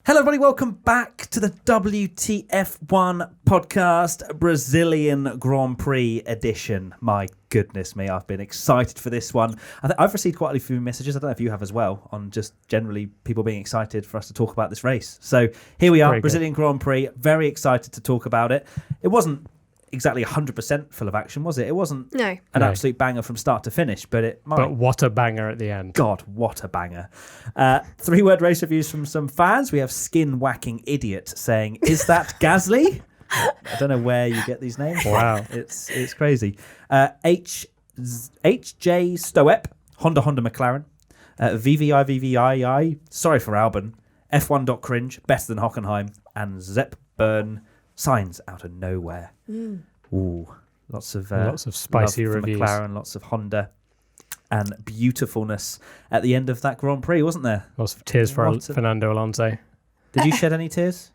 Hello, everybody. Welcome back to the WTF1 podcast, Brazilian Grand Prix edition. My goodness me, I've been excited for this one. I've received quite a few messages, I don't know if you have as well, on just generally people being excited for us to talk about this race. So here we are, Very Brazilian Grand Prix. Very excited to talk about it. It wasn't exactly 100% full of action, was it? It wasn't an absolute banger from start to finish, but it might. But what a banger at the end. God, what a banger. 3-word race reviews from some fans. We have Skin Whacking Idiot saying, "Is that Gasly?" I don't know where you get these names. Wow. It's crazy. HJ Stoep, Honda McLaren. VVI, sorry for Albon. F1.cringe, better than Hockenheim. And Zepp Burn, signs out of nowhere. Ooh, lots of spicy reviews. McLaren, lots of Honda, and beautifulness at the end of that Grand Prix, wasn't there? Lots of tears for Fernando Alonso. Did you shed any tears?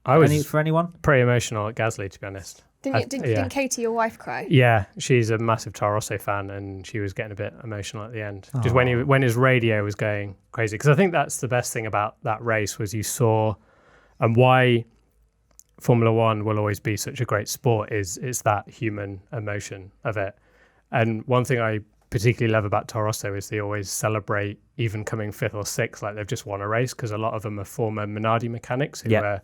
I was for anyone? Pretty emotional at Gasly, to be honest. Didn't Katie, your wife, cry? Yeah, she's a massive Toro Rosso fan, and she was getting a bit emotional at the end. Just when his radio was going crazy, because I think that's the best thing about that race was you saw, and why Formula One will always be such a great sport is that human emotion of it. And one thing I particularly love about Toro Rosso is they always celebrate even coming 5th or 6th like they've just won a race, because a lot of them are former Minardi mechanics who are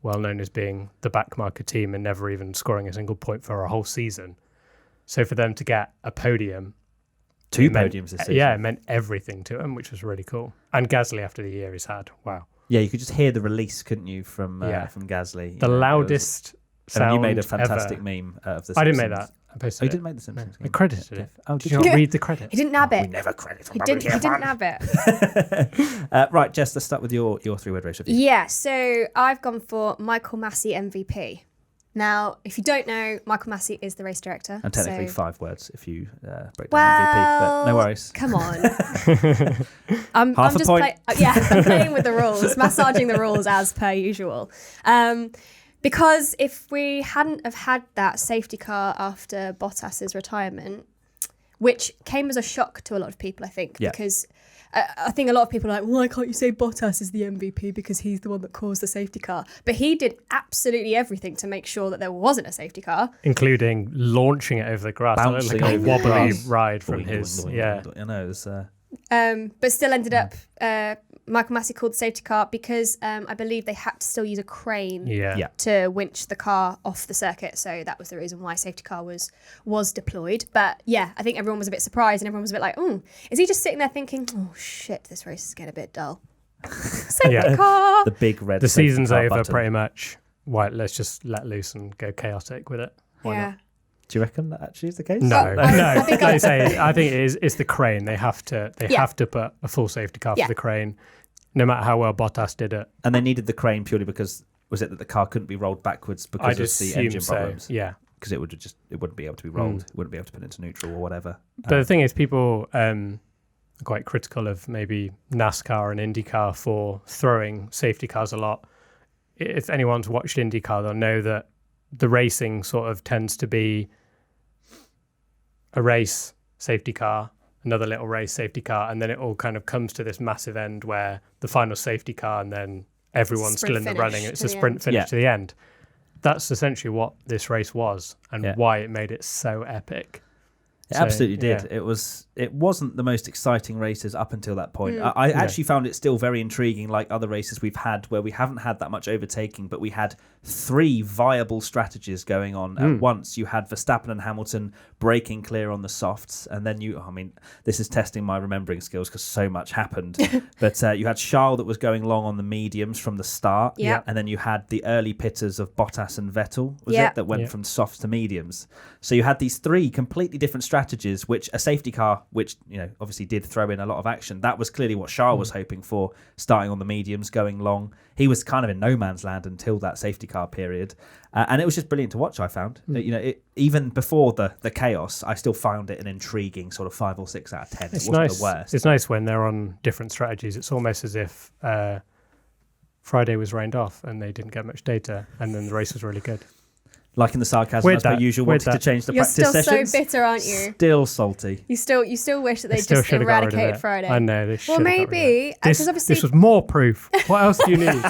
well known as being the backmarker team and never even scoring a single point for a whole season. So for them to get a podium, two podiums this season. Yeah, it meant everything to them, which was really cool. And Gasly, after the year he's had, wow. Yeah, you could just hear the release, couldn't you, from Gasly? The loudest sound you made a fantastic ever. meme of the Simpsons. I didn't make that. I posted you didn't make the Simpsons? I credited it. Oh, did you not read the credit? He didn't nab it. We never credit on He didn't nab it. Right, Jess, let's start with your 3-word race review. Yeah, so I've gone for Michael Masi MVP. Now, if you don't know, Michael Masi is the race director. And technically 5 words if you break down MVP, but no worries. Come on. I'm Half a point. I'm playing with the rules, massaging the rules as per usual. Because if we hadn't have had that safety car after Bottas's retirement, which came as a shock to a lot of people, I think, because I think a lot of people are like, why can't you say Bottas is the MVP because he's the one that caused the safety car? But he did absolutely everything to make sure that there wasn't a safety car. Including launching it over the grass. Bouncing like a over wobbly the ride from his... I know, it was... But still ended up... Michael Masi called the safety car because I believe they had to still use a crane to winch the car off the circuit. So that was the reason why safety car was deployed. But yeah, I think everyone was a bit surprised and everyone was a bit like, oh, is he just sitting there thinking, oh shit, this race is getting a bit dull. Safety car. The big red. The season's over button. Pretty much. Right, let's just let loose and go chaotic with it. Why not? Do you reckon that actually is the case? No. I think it is. It's the crane. They have to put a full safety car for the crane, no matter how well Bottas did it. And they needed the crane purely because was it that the car couldn't be rolled backwards because of the engine problems? Yeah, because it wouldn't be able to be rolled. It wouldn't be able to put into neutral or whatever. But the thing is, people are quite critical of maybe NASCAR and IndyCar for throwing safety cars a lot. If anyone's watched IndyCar, they'll know that the racing sort of tends to be a race, safety car, another little race, safety car, and then it all kind of comes to this massive end where the final safety car and then everyone's still in the running. It's a sprint finish to the end. That's essentially what this race was and why it made it so epic. It absolutely did. It wasn't the most exciting races up until that point. I actually found it still very intriguing, like other races we've had where we haven't had that much overtaking, but we had 3 viable strategies going on at once. You had Verstappen and Hamilton breaking clear on the softs, and then this is testing my remembering skills because so much happened. But you had Charles that was going long on the mediums from the start, and then you had the early pitters of Bottas and Vettel, that went from softs to mediums. So you had these 3 completely different strategies, which a safety car, which obviously did throw in a lot of action, that was clearly what Charles was hoping for, starting on the mediums, going long. He was kind of in no man's land until that safety car period, and it was just brilliant to watch. I found even before the chaos, I still found it an intriguing sort of 5 or 6 out of 10. It wasn't the worst. It's nice when they're on different strategies. It's almost as if Friday was rained off and they didn't get much data, and then the race was really good. Like in the sarcasm, as per usual, wanting to change the You're practice still sessions. so bitter, aren't you? Still salty. You still wish that they just eradicated Friday. I know. They well, maybe this was more proof. What else do you need?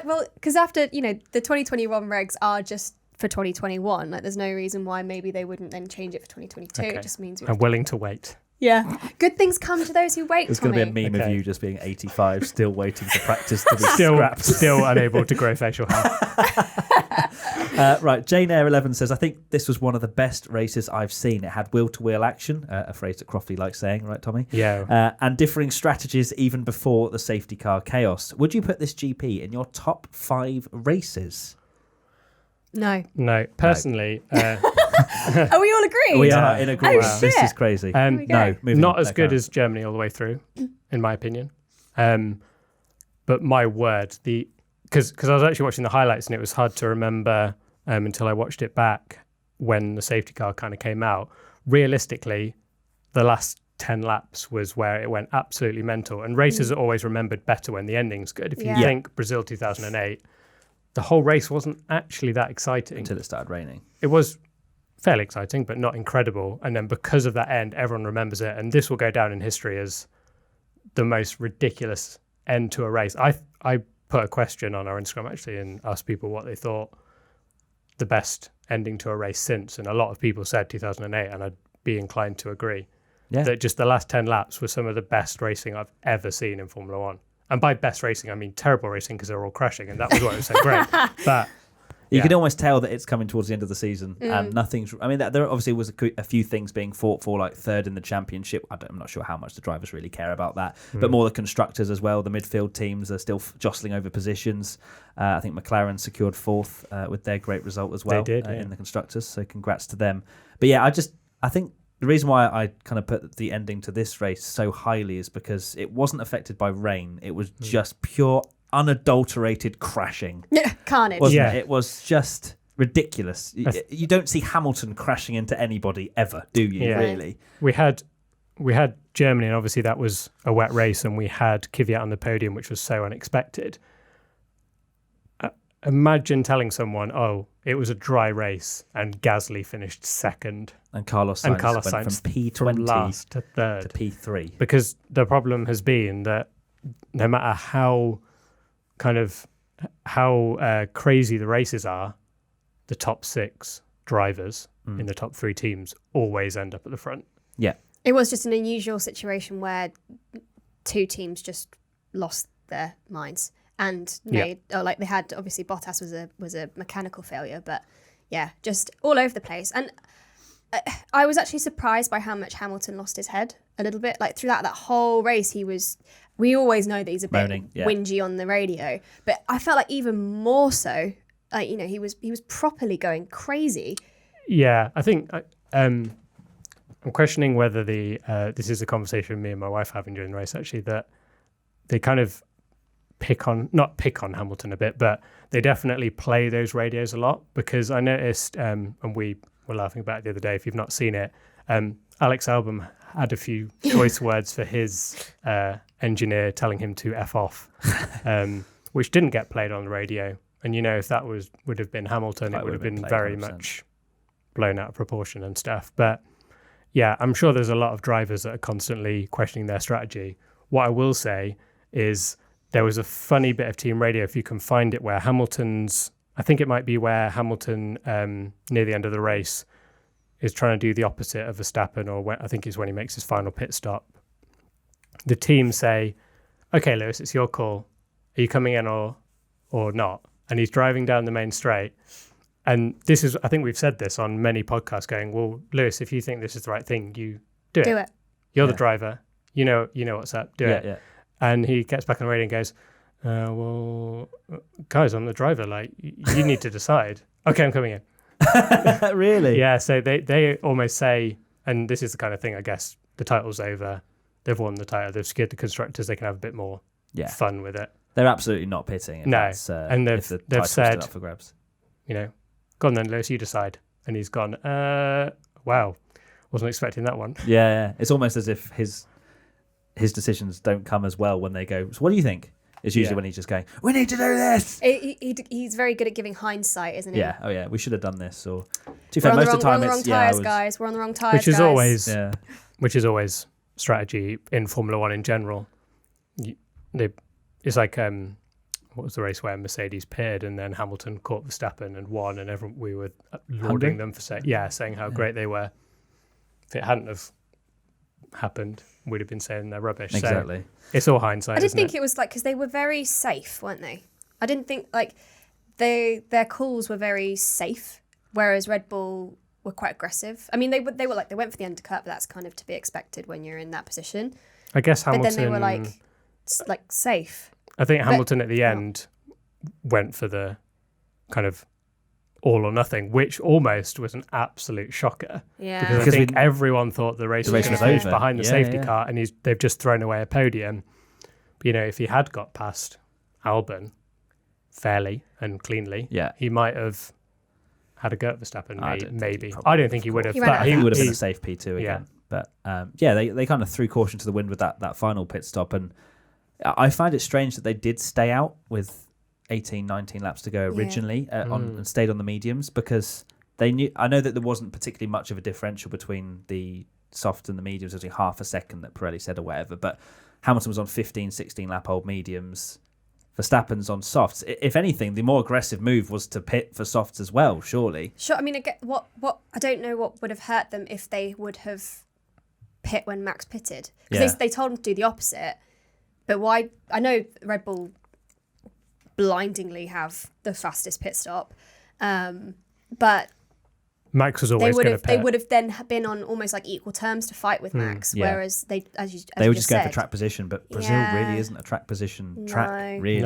Well, because after the 2021 regs are just for 2021. Like, there's no reason why maybe they wouldn't then change it for 2022. Okay. It just means I'm willing to wait. Yeah, good things come to those who wait. There's going to be a meme of you just being 85, still waiting for practice to be scrapped. Still unable to grow facial hair. Right, Jane Eyre 11 says, I think this was one of the best races I've seen. It had wheel-to-wheel action, a phrase that Crofty likes saying, right, Tommy? Yeah. And differing strategies even before the safety car chaos. Would you put this GP in your top 5 races? No. Personally... Are we all agreeing? We are in agreement. Oh, this is crazy. No, not as good as Germany all the way through, in my opinion. But my word, because I was actually watching the highlights and it was hard to remember until I watched it back when the safety car kind of came out. Realistically, the last 10 laps was where it went absolutely mental. And races are always remembered better when the ending's good. If you think Brazil 2008, the whole race wasn't actually that exciting. Until it started raining. It was fairly exciting, but not incredible. And then because of that end, everyone remembers it. And this will go down in history as the most ridiculous end to a race. I put a question on our Instagram actually and asked people what they thought the best ending to a race since. And a lot of people said 2008, and I'd be inclined to agree. Yeah. That just the last 10 laps were some of the best racing I've ever seen in Formula One. And by best racing, I mean terrible racing because they're all crashing. And that was what was so great. But you can almost tell that it's coming towards the end of the season and nothing's... I mean, there obviously was a few things being fought for, like third in the championship. I'm not sure how much the drivers really care about that, but more the constructors as well. The midfield teams are still jostling over positions. I think McLaren secured fourth with their great result as well. They did, in the constructors, so congrats to them. But yeah, I think the reason why I kind of put the ending to this race so highly is because it wasn't affected by rain. It was just pure... unadulterated crashing. Yeah, carnage. Wasn't it? It was just ridiculous. You don't see Hamilton crashing into anybody ever, do you, really? We had Germany, and obviously that was a wet race, and we had Kvyat on the podium, which was so unexpected. Imagine telling someone, it was a dry race, and Gasly finished second. And Carlos Sainz went from P20 from last to third. To P3. Because the problem has been that no matter how crazy the races are, the top 6 drivers in the top 3 teams always end up at the front. Yeah. It was just an unusual situation where 2 teams just lost their minds and they had, obviously Bottas was a mechanical failure, but yeah, just all over the place. And I was actually surprised by how much Hamilton lost his head a little bit. Like throughout that whole race, we always know that he's a bit whingy on the radio, but I felt like even more so, he was properly going crazy. Yeah, I think I'm questioning whether this is a conversation me and my wife having during the race actually, that they kind of not pick on Hamilton a bit, but they definitely play those radios a lot, because I noticed, and we were laughing about it the other day, if you've not seen it, Alex Albon had a few choice words for his engineer telling him to F off, which didn't get played on the radio. And, if that would have been Hamilton, it would have been very 100%. Much blown out of proportion and stuff. But yeah, I'm sure there's a lot of drivers that are constantly questioning their strategy. What I will say is there was a funny bit of team radio, if you can find it, where I think it might be where Hamilton, near the end of the race, is trying to do the opposite of Verstappen, or I think it's when he makes his final pit stop. The team say, okay, Lewis, it's your call. Are you coming in or not? And he's driving down the main straight. And this is, I think we've said this on many podcasts, going, well, Lewis, if you think this is the right thing, you do it. You're the driver. You know what's up. Do it. Yeah. And he gets back on the radio and goes, well, guys, I'm the driver. Like, you need to decide. Okay, I'm coming in. Really? Yeah, so they almost say, and this is the kind of thing, I guess, the title's over. They've won the title. They've secured the constructors. They can have a bit more fun with it. They're absolutely not pitting. And they've said, up for grabs. Go on then, Lewis, you decide. And he's gone, wow, wasn't expecting that one. Yeah. It's almost as if his decisions don't come as well when they go, so what do you think? It's usually when he's just going, we need to do this. He's very good at giving hindsight, isn't he? Yeah. Oh yeah. We should have done this. Or we're on the wrong tires, guys. We're on the wrong tires, which is always strategy in Formula One in general. It's like what was the race where Mercedes pitted and then Hamilton caught Verstappen and won, and we were lauding them for saying how great they were. If it hadn't have happened, we'd have been saying they're rubbish. Exactly. So it's all hindsight. I didn't think it was like, because they were very safe, weren't they? I didn't think like their calls were very safe, whereas Red Bull were quite aggressive. I mean, they went for the undercut, but that's kind of to be expected when you're in that position. I guess Hamilton. But then they were like safe. I think Hamilton at the end went for the kind of all or nothing, which almost was an absolute shocker. Yeah. Because I think everyone thought the race was going to finish behind the safety car, and they've just thrown away a podium. But, if he had got past Albon fairly and cleanly, he might have had a go at Verstappen, maybe. I don't think he would have. He would have been a safe P2 again. But they kind of threw caution to the wind with that final pit stop. And I find it strange that they did stay out with 18, 19 laps to go originally and stayed on the mediums, because they knew. I know that there wasn't particularly much of a differential between the soft and the mediums. It was half a second that Pirelli said or whatever. But Hamilton was on 15, 16 lap old mediums. Verstappen's on softs. If anything, the more aggressive move was to pit for softs as well, surely. Sure. I mean, what I don't know what would have hurt them if they would have pit when Max pitted. Because they told him to do the opposite. But why? I know Red Bull blindingly have the fastest pit stop, but Max was always going to pit. They would have then been on almost like equal terms to fight with Max, whereas they were just going for track position. But Brazil really isn't a track position track, really.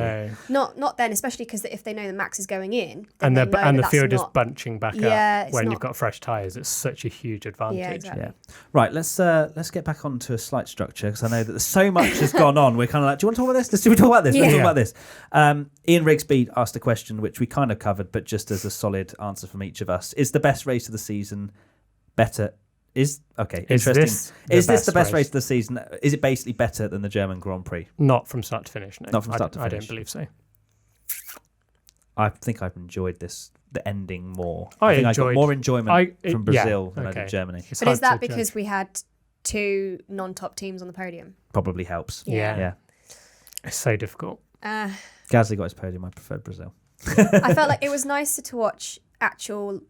No. Not then, especially because if they know that Max is going in, and the field is bunching back up when you've got fresh tyres. It's such a huge advantage. Yeah, exactly. Right, let's get back onto a slight structure, because I know that so much has gone on. We're kind of like, do you want to talk about this? Let's talk about this. Let's talk about this. Ian Rigsby asked a question which we kind of covered, but just as a solid answer from each of us: is the best race of the season better? Interesting. Is this the best race of the season? Is it basically better than the German Grand Prix? Not from start to finish. No, not from start to finish. I don't believe so. I think I've enjoyed the ending more. I got more enjoyment from Brazil than I did Germany. But is that because we had two non-top teams on the podium? Probably helps. Yeah. It's so difficult. Gasly got his podium. I preferred Brazil. I felt like it was nicer to watch actual,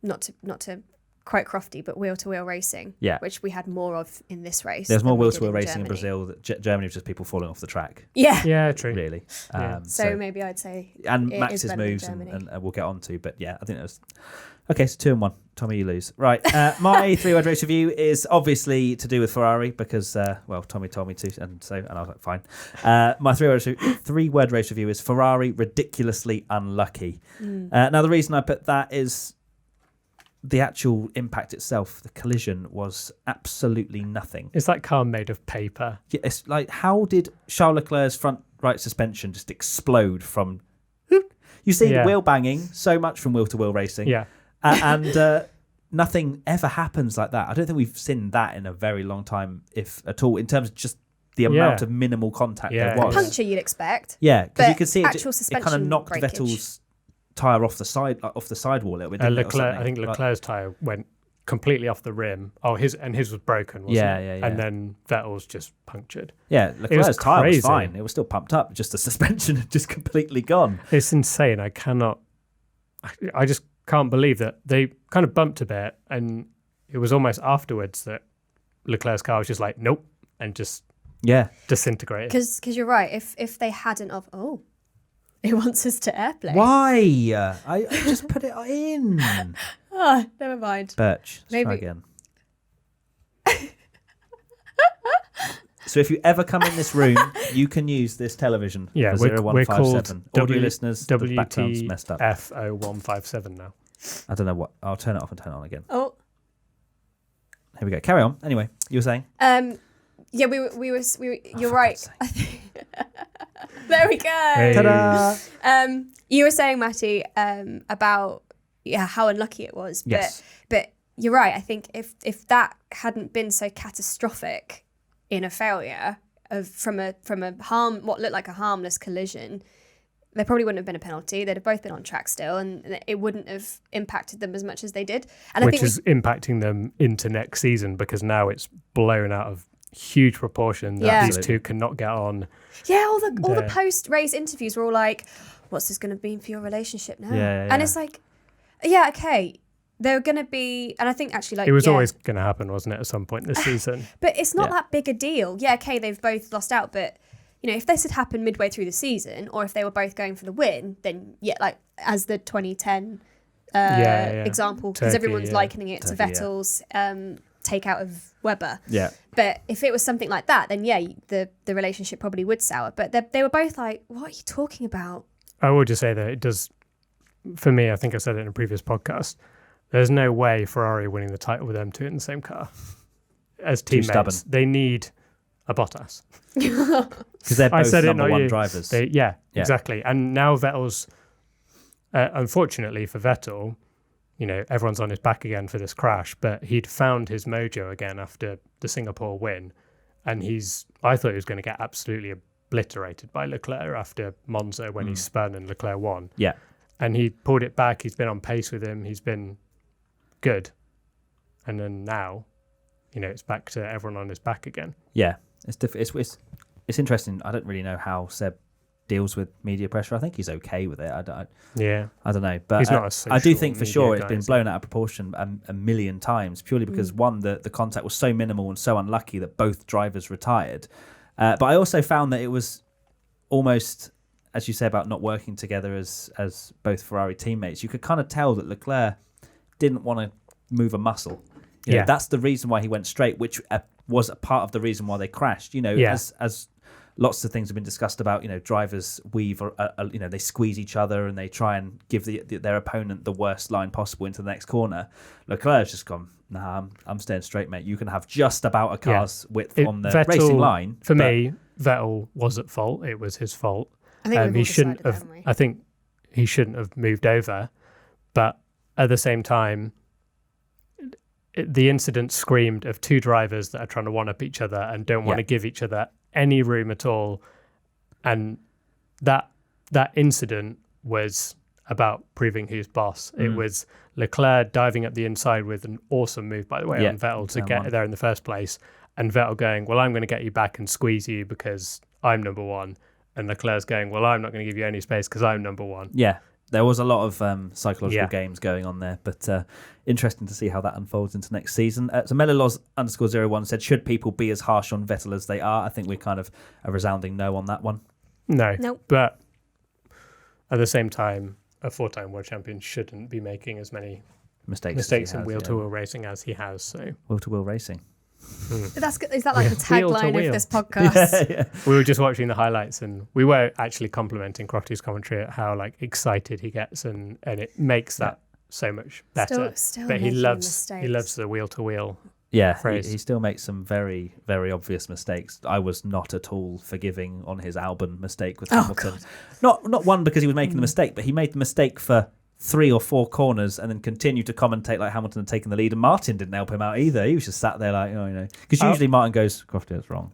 not to quite crofty, but wheel-to-wheel racing, which we had more of in this race. There's more wheel-to-wheel racing in Brazil. Germany was just people falling off the track. Yeah, true. Really. So maybe I'd say and Max's moves, and we'll get on to, but I think it was... Okay, so 2-1. Tommy, you lose. Right. My three-word race review is obviously to do with Ferrari because, Tommy told me to, and I was like, fine. My three-word race review is Ferrari ridiculously unlucky. Now, the reason I put that is the actual impact itself, the collision, was absolutely nothing. It's like car made of paper. Yeah, it's like, how did Charles Leclerc's front right suspension just explode from... You see wheel banging so much from wheel-to-wheel racing. Yeah. And nothing ever happens like that. I don't think we've seen that in a very long time, if at all, in terms of just the amount of minimal contact there was. A puncture you'd expect. Yeah, because you could see it kind of knocked breakage. Vettel's tyre off the sidewall a little bit. I think Leclerc's tyre went completely off the rim. His was broken, wasn't it? And then Vettel's just punctured. Yeah, Leclerc's tyre was fine. It was still pumped up, just the suspension had just completely gone. It's insane. I just can't believe that they kind of bumped a bit, and it was almost afterwards that Leclerc's car was just like, nope, and just disintegrated. Because you're right. If they hadn't it wants us to airplay. Why? I just put it in. Never mind. Birch, let's try again. So if you ever come in this room, you can use this television for 0157. Audio listeners, the background's messed up. WTF157 now. I don't know what. I'll turn it off and turn it on again. Oh. Here we go. Carry on. Anyway, you were saying? Yeah, we were you're right. There we go. Hey. Ta-da! You were saying, Matty, about how unlucky it was. Yes. But you're right. I think if that hadn't been so catastrophic in a failure, from a what looked like a harmless collision, there probably wouldn't have been a penalty. They'd have both been on track still, and it wouldn't have impacted them as much as they did. And which is impacting them into next season, because now it's blown out of huge proportion that these two cannot get on. Yeah, all the post-race interviews were all like, what's this going to mean for your relationship now? And it's like, yeah, okay, they're going to be, and I think actually like... It was always going to happen, wasn't it, at some point this season? But it's not that big a deal. Yeah, okay, they've both lost out, but, you know, if this had happened midway through the season, or if they were both going for the win, then, like, as the 2010 example, because everyone's likening it to Vettel's takeout of Webber. Yeah. But if it was something like that, then, the relationship probably would sour. But they were both like, what are you talking about? I will just say that it does, for me, I think I said it in a previous podcast, there's no way Ferrari winning the title with them two in the same car as teammates. They need a Bottas. Because they're both number one drivers. Exactly. And now Vettel's, unfortunately for Vettel, you know, everyone's on his back again for this crash, but he'd found his mojo again after the Singapore win. And I thought he was going to get absolutely obliterated by Leclerc after Monza when he spun and Leclerc won. Yeah. And he pulled it back. He's been on pace with him. He's been good. And then now, you know, it's back to everyone on his back again. Yeah. It's interesting. I don't really know how Seb deals with media pressure. I think he's okay with it. I don't know. But he's not I do think for sure it's been blown out of proportion a million times, purely because one, the contact was so minimal and so unlucky that both drivers retired. But I also found that it was almost, as you say about not working together as both Ferrari teammates, you could kind of tell that Leclerc didn't want to move a muscle. You know, that's the reason why he went straight, which was a part of the reason why they crashed. You know, as lots of things have been discussed about, you know, drivers weave, you know, they squeeze each other and they try and give their opponent the worst line possible into the next corner. Leclerc's just gone, nah, I'm staying straight, mate. You can have just about a car's width on the Vettel, racing line. For me, Vettel was at fault. It was his fault. I think he shouldn't have. I think he shouldn't have moved over, but at the same time, the incident screamed of two drivers that are trying to one-up each other and don't want to give each other any room at all. And that incident was about proving who's boss. It was Leclerc diving up the inside with an awesome move, by the way, on Vettel to get there in the first place. And Vettel going, well, I'm going to get you back and squeeze you because I'm number one. And Leclerc's going, well, I'm not going to give you any space because I'm number one. Yeah. There was a lot of psychological games going on there, but interesting to see how that unfolds into next season. So Melilos_01 said, should people be as harsh on Vettel as they are? I think we're kind of a resounding no on that one. No. Nope. But at the same time, a four-time world champion shouldn't be making as many mistakes in wheel-to-wheel racing as he has. So wheel-to-wheel racing. Is that like the tagline of this podcast? We were just watching the highlights and we were actually complimenting Crofty's commentary at how like excited he gets and it makes that so much better. Still but he loves the wheel-to-wheel. Yeah, he still makes some very, very obvious mistakes. I was not at all forgiving on his Albon mistake with Hamilton. Not one because he was making the mistake, but he made the mistake for 3 or 4 corners and then continued to commentate like Hamilton had taken the lead, and Martin didn't help him out either. He was just sat there like, oh, you know, because usually Martin goes, Crofty, that's wrong.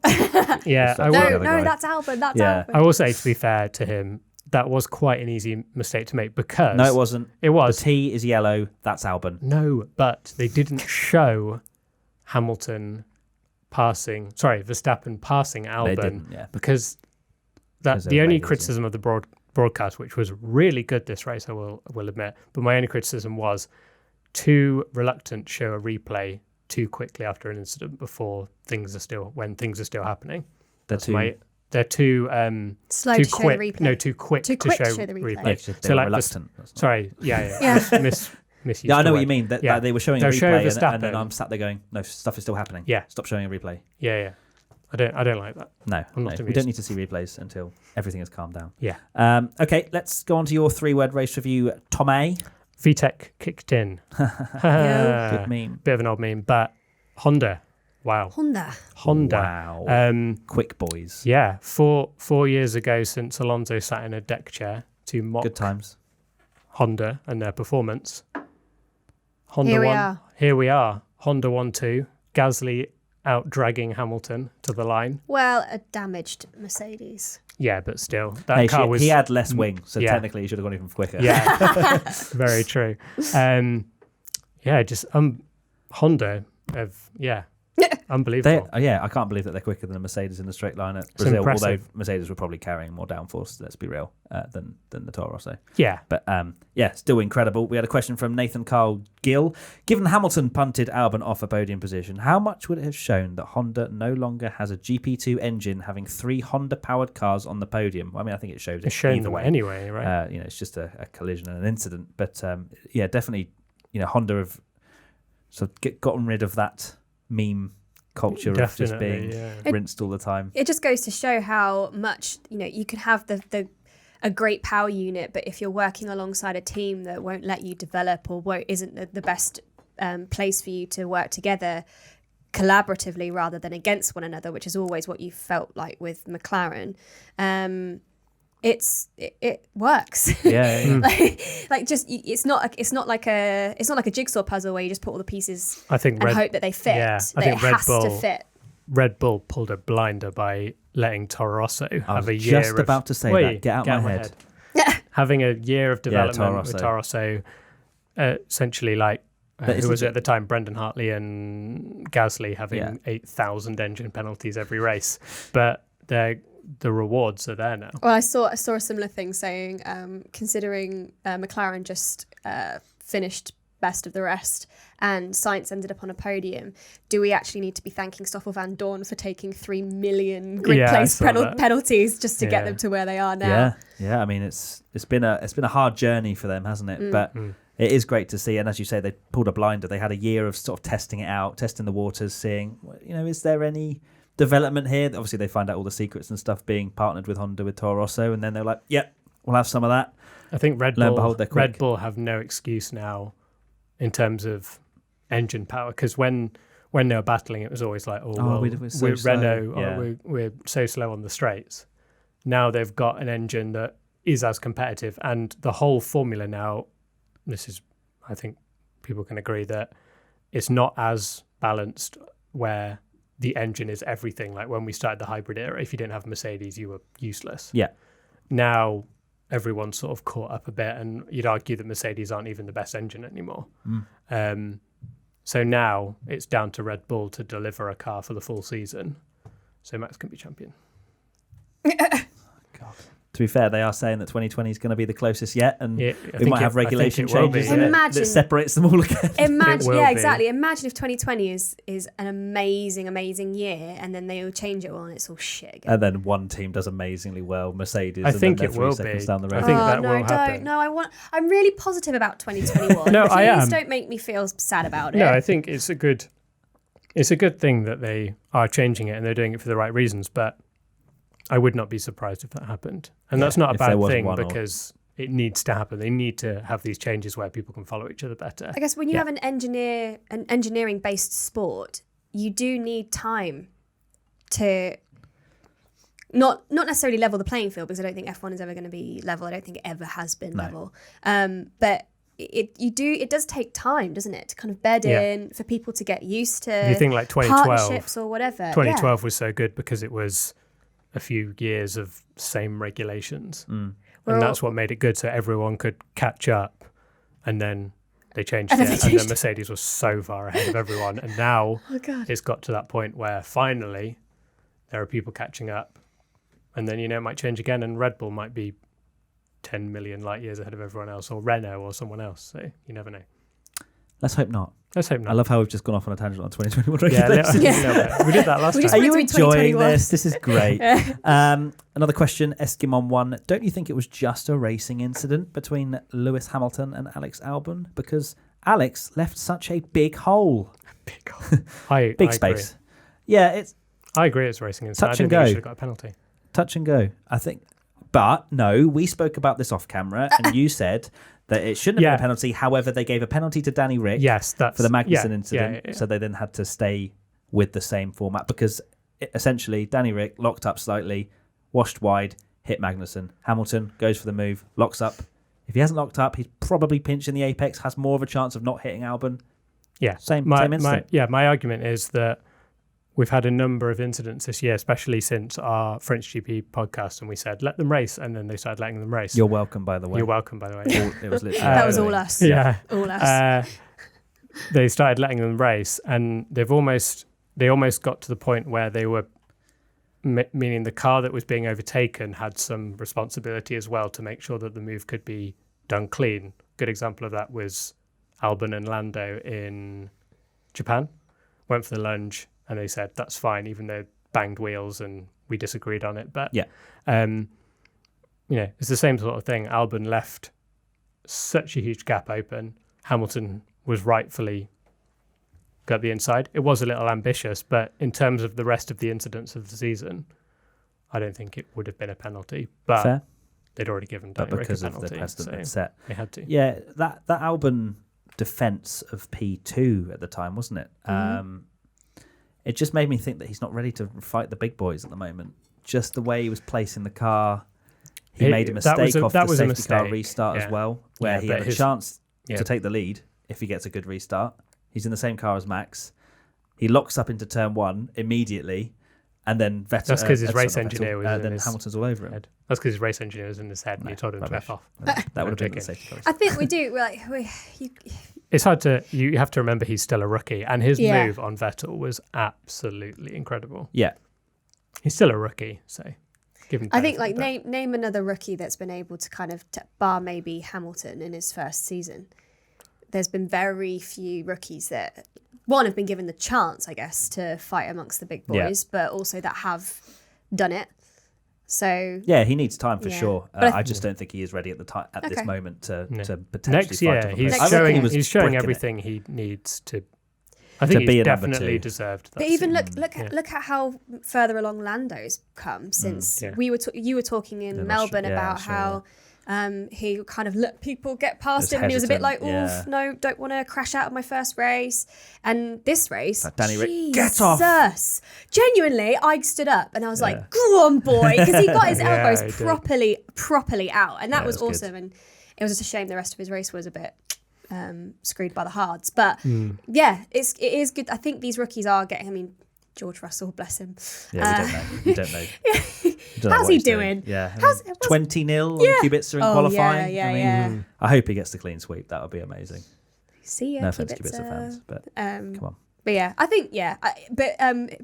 Yeah, no, that's Albon. That's Albon. I will say, to be fair to him, that was quite an easy mistake to make because no, it wasn't. It was. The T is yellow. That's Albon. No, but they didn't show Verstappen passing Albon. They didn't, because the only criticism of the broadcast, which was really good this race, I will admit, but my only criticism was too reluctant to show a replay too quickly after an incident when things are still happening. They're too slow too to quick. Show the replay. No, too quick to show the replay. So like reluctant. Sorry, misused. Yeah, I know what you mean. That they were showing a replay, and then I'm sat there going, "No, stuff is still happening. Yeah, stop showing a replay." Yeah. I don't like that. No, we don't need to see replays until everything has calmed down. Yeah. Okay, let's go on to your 3-word race review, Tommy. VTEC kicked in. Good meme. Bit of an old meme, but Honda. Wow. Wow. Quick boys. Yeah. 4 years ago since Alonso sat in a deck chair to mock good times. Honda and their performance. Honda Here we won. are. Here we are. Honda 1-2. Gasly out dragging Hamilton to the line. Well, a damaged Mercedes. Yeah, but still, that car was... He had less wing, so yeah. technically he should have gone even quicker. Yeah, very true. Just Honda have, unbelievable. I can't believe that they're quicker than a Mercedes in the straight line at Brazil, although impressive. Mercedes were probably carrying more downforce, let's be real, than the Toro Rosso. Yeah. But still incredible. We had a question from Nathan Carl Gill. Given Hamilton punted Albon off a podium position, how much would it have shown that Honda no longer has a GP2 engine having 3 Honda-powered cars on the podium? I mean, I think it shows It's shown either them way. Anyway, right? It's just a collision and an incident. But definitely, Honda have sort of gotten rid of that meme culture of just being rinsed all the time. It just goes to show how much you can have a great power unit, but if you're working alongside a team that won't let you develop or isn't the best place for you to work together collaboratively rather than against one another, which is always what you felt like with McLaren. It works. Yeah. It's not like a jigsaw puzzle where you just put all the pieces I think and hope that they fit. Yeah, That it has to fit. Red Bull pulled a blinder by letting Toro Rosso have a year. Just about to say that. Get out my head. Having a year of development with Toro Rosso, essentially like who was it at the time? Brendan Hartley and Gasly having 8,000 engine penalties every race, but the rewards are there now. Well, I saw a similar thing saying, considering McLaren just finished best of the rest and Sainz ended up on a podium, do we actually need to be thanking Stoffel Van Dorn for taking 3 million grid place penalties just to get them to where they are now? Yeah. I mean, it's been a hard journey for them, hasn't it? But it is great to see. And as you say, they pulled a blinder. They had a year of sort of testing it out, testing the waters, seeing, is there any development here? Obviously, they find out all the secrets and stuff being partnered with Honda with Toro Rosso, and then they're like, "Yep, we'll have some of that." I think Red Bull have no excuse now in terms of engine power, because when they were battling, it was always like, we're Renault, we're so slow on the straights. Now they've got an engine that is as competitive, and the whole formula now. I think people can agree that it's not as balanced where the engine is everything. Like when we started the hybrid era, if you didn't have Mercedes, you were useless. Yeah. Now everyone's sort of caught up a bit, and you'd argue that Mercedes aren't even the best engine anymore. So now it's down to Red Bull to deliver a car for the full season, so Max can be champion. God. To be fair, they are saying that 2020 is going to be the closest yet, and we might have regulation changes that separates them all again. Exactly. Imagine if 2020 is an amazing year, and then they all change it all, and it's all shit again. And then one team does amazingly well, Mercedes. I think and it will be. Down the road. I think that will happen. I'm really positive about 2021. No, I am. Please don't make me feel sad about it. No, I think it's a good thing that they are changing it and they're doing it for the right reasons, but I would not be surprised if that happened. And that's not a bad thing, because it needs to happen. They need to have these changes where people can follow each other better. I guess when you have an engineering-based sport, you do need time to not necessarily level the playing field, because I don't think F1 is ever going to be level. I don't think it ever has been level. But it does take time, doesn't it, to kind of bed in, for people to get used to you think like 2012, partnerships or whatever. 2012 was so good because it was a few years of same regulations, and that's what made it good, so everyone could catch up, and then they changed it, and then Mercedes was so far ahead of everyone, and now it's got to that point where finally there are people catching up, and then it might change again, and Red Bull might be 10 million light years ahead of everyone else, or Renault or someone else, so you never know. Let's hope not. Let's hope not. I love how we've just gone off on a tangent on 2021 regulations. We did that last time. Are you enjoying this? This is great. Another question, Eskimon1. Don't you think it was just a racing incident between Lewis Hamilton and Alex Albon? Because Alex left such a big hole. Big hole. I space. Agree. Yeah, I agree it's racing incident. Touch and I go. Think he should have got a penalty. Touch and go, I think. But no, we spoke about this off camera, and you said that it shouldn't have been a penalty. However, they gave a penalty to Danny Rick for the Magnussen incident. So they then had to stay with the same format, because essentially Danny Rick locked up slightly, washed wide, hit Magnussen. Hamilton goes for the move, locks up. If he hasn't locked up, he's probably pinching the apex, has more of a chance of not hitting Albon. Yeah. Same incident. My argument is that we've had a number of incidents this year, especially since our French GP podcast, and we said, let them race, and then they started letting them race. You're welcome, by the way. You're welcome, by the way. It was literally that was all us. Yeah. All us. They started letting them race, and they almost got to the point where they were, meaning the car that was being overtaken had some responsibility as well to make sure that the move could be done clean. Good example of that was Albon and Lando in Japan. Went for the lunge, and they said that's fine, even though banged wheels and we disagreed on it. But yeah, it's the same sort of thing. Albon left such a huge gap open. Hamilton was rightfully got the inside. It was a little ambitious, but in terms of the rest of the incidents of the season, I don't think it would have been a penalty. But fair. They'd already given But Danny Rick because a of penalty, the precedent so set, they had to. Yeah, that Albon defence of P2 at the time, wasn't it? It just made me think that he's not ready to fight the big boys at the moment. Just the way he was placing the car, he made a mistake off the safety car restart as well, where he had a chance to take the lead if he gets a good restart. He's in the same car as Max. He locks up into turn one immediately, and then Vettel. That's because his race engineer was in then his Hamilton's all over him. head. That's because his race engineer was in his head, and he told him to F off. That would have been the safety car. I think we do. It's hard to. You have to remember he's still a rookie, and his move on Vettel was absolutely incredible. Yeah, he's still a rookie, so give him. I think name another rookie that's been able to kind of bar maybe Hamilton in his first season. There's been very few rookies that have been given the chance, I guess, to fight amongst the big boys, but also that have done it. So yeah, he needs time for sure. I just don't think he is ready at this moment to potentially next year. He's showing everything he needs to. I think he definitely deserved that. But even look at how further along Lando's come since you were talking in Melbourne about how. He kind of let people get past him, and he was a bit like, "Oof, no, don't want to crash out of my first race." And this race, Danny Rick, get off! Genuinely, I stood up and I was like, "Go on, boy," because he got his elbows properly out, and that was awesome. Good. And it was just a shame the rest of his race was a bit screwed by the hards. But it is good. I think these rookies are getting. I mean, George Russell, bless him. Yeah, we don't know. How's he doing? Yeah, 20-0 on Kubica in qualifying. I hope he gets the clean sweep. That would be amazing. See ya, no offense to Kubica fans, but come on. But yeah, I think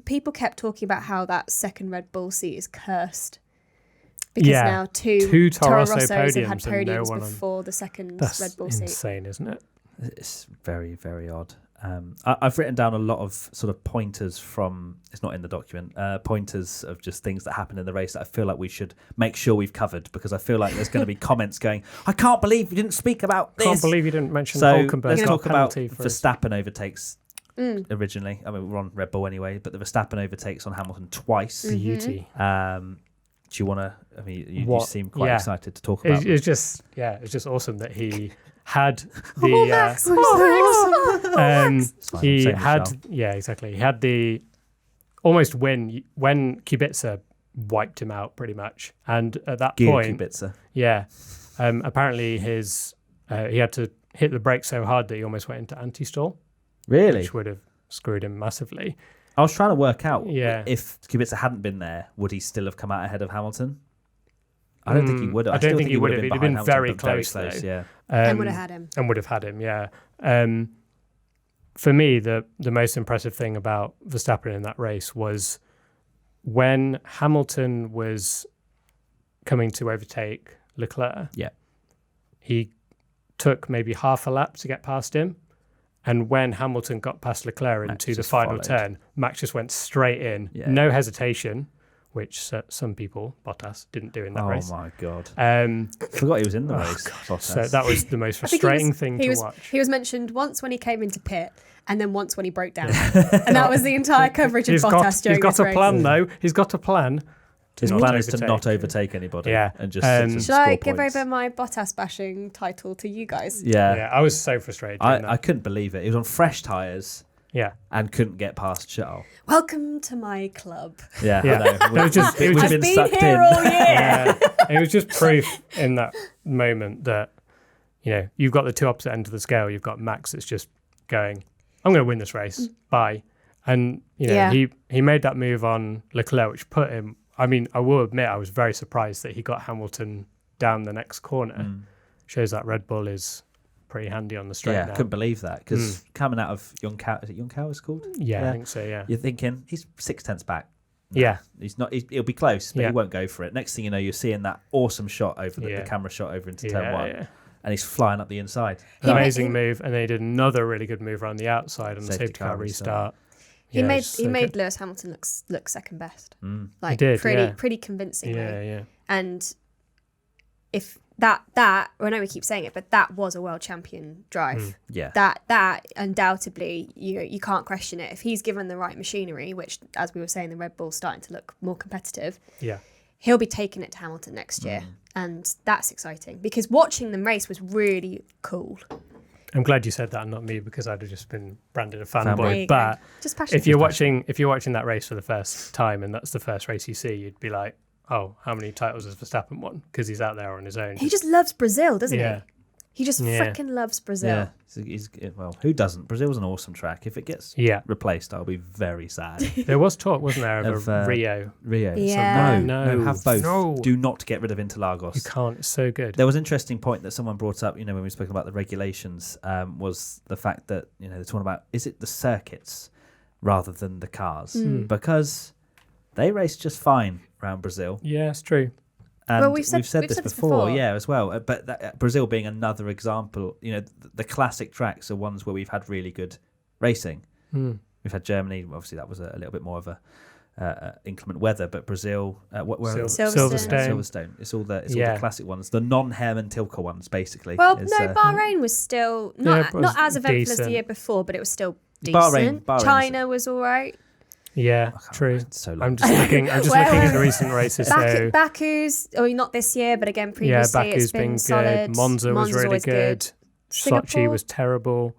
people kept talking about how that second Red Bull seat is cursed because now two Toro Rossos have had podiums before the second Red Bull seat. That's insane, isn't it? It's very, very odd. I've written down a lot of sort of pointers from, it's not in the document, pointers of just things that happened in the race that I feel like we should make sure we've covered, because I feel like there's going to be comments going, I can't believe you didn't speak about this. Can't believe you didn't mention Hulkenberg. Let's talk about Verstappen overtakes originally. I mean, we're on Red Bull anyway, but the Verstappen overtakes on Hamilton twice. Beauty. Do you want to, I mean, you seem quite excited to talk about it's just awesome that he had the he had exactly. He had the almost win when Kubica wiped him out pretty much, and at that point, Kubica. Apparently he had to hit the brake so hard that he almost went into anti-stall. Really, which would have screwed him massively. I was trying to work out if Kubica hadn't been there, would he still have come out ahead of Hamilton? I don't think he would have. I don't think he would have. He'd have been very close, yeah. And would have had him. And would have had him, yeah. For me, the most impressive thing about Verstappen in that race was when Hamilton was coming to overtake Leclerc. Yeah, he took maybe half a lap to get past him. And when Hamilton got past Leclerc into the final turn, Max just went straight in, no hesitation. Which some people, Bottas, didn't do in that race. Oh my God. I forgot he was in the race. So that was the most frustrating thing to watch. He was mentioned once when he came into pit and then once when he broke down. And that was the entire coverage of Bottas during this race. He's got a plan though. He's got a plan. His plan is to not overtake anybody. Yeah. And just should I give over my Bottas bashing title to you guys? Yeah. I was so frustrated. I couldn't believe it. He was on fresh tyres. Yeah, and couldn't get past shuttle. Welcome to my club. Yeah. It was just I've been here all year. It was just proof in that moment that you've got the two opposite ends of the scale. You've got Max that's just going, I'm going to win this race. Bye. And, he made that move on Leclerc, which put him, I will admit I was very surprised that he got Hamilton down the next corner. Shows that Red Bull is pretty handy on the straight now. I couldn't believe that, because coming out of Yongkao, is it Yongkao it's called? Yeah, I think so, yeah. You're thinking, he's 6/10 back. Yeah. He's not. He'll be close, but he won't go for it. Next thing you know, you're seeing that awesome shot over the camera shot over into turn one, and he's flying up the inside. Amazing move, and then he did another really good move around the outside on the safety car restart. He made Lewis Hamilton look second best. Like, he did, pretty convincingly. Yeah. And if that I know we keep saying it, but that was a world champion drive. That undoubtedly you can't question it. If he's given the right machinery, which, as we were saying, the Red Bull's starting to look more competitive, he'll be taking it to Hamilton next year. And that's exciting, because watching them race was really cool. I'm glad you said that and not me, because I'd have just been branded a fanboy. But just passionate. if you're watching that race for the first time and that's the first race you see, you'd be like, oh, how many titles has Verstappen won? Because he's out there on his own. He just loves Brazil, doesn't he? He just freaking loves Brazil. Yeah. Well, who doesn't? Brazil's an awesome track. If it gets replaced, I'll be very sad. There was talk, wasn't there, of Rio? Yeah. No, have both. No. Do not get rid of Interlagos. You can't. It's so good. There was an interesting point that someone brought up, when we were speaking about the regulations, was the fact that, they're talking about, is it the circuits rather than the cars? Because they race just fine around Brazil. Yeah, it's true. And we've said this before, as well. But Brazil being another example, the classic tracks are ones where we've had really good racing. We've had Germany, obviously that was a little bit more of a inclement weather, but Brazil, Silverstone. It's all the classic ones, the non-Hermann Tilke ones, basically. Well, Bahrain was still not as eventful as the year before, but it was still decent. Bahrain China was all right. Yeah, true. So long. I'm just looking at the recent races. Baku's, not this year, but again previously, Baku's it's been good. solid. Monza was really good. Sochi Singapore was terrible.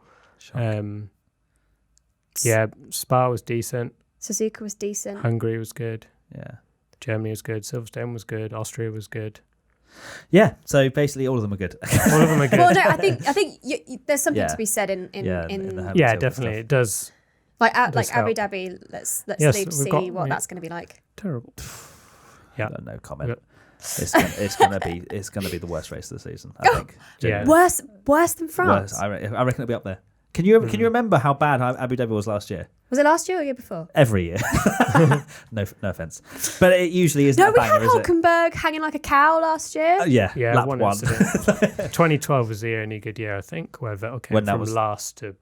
Spa was decent. Suzuka was decent. Hungary was good. Yeah. Germany was good. Silverstone was good. Austria was good. Yeah, so basically all of them are good. All of them are good. Well, no, I think there's something to be said in definitely it does. Like Abu Dhabi, let's see what that's going to be like. Terrible. No comment. It's going to be the worst race of the season, I think. Yeah. Worse than France. I reckon it'll be up there. Can you remember how bad Abu Dhabi was last year? Was it last year or year before? Every year. No offense, but it usually isn't. No, we had Hulkenberg hanging like a cow last year. Lap one. 2012 was the only good year, I think, where Vettel came from last to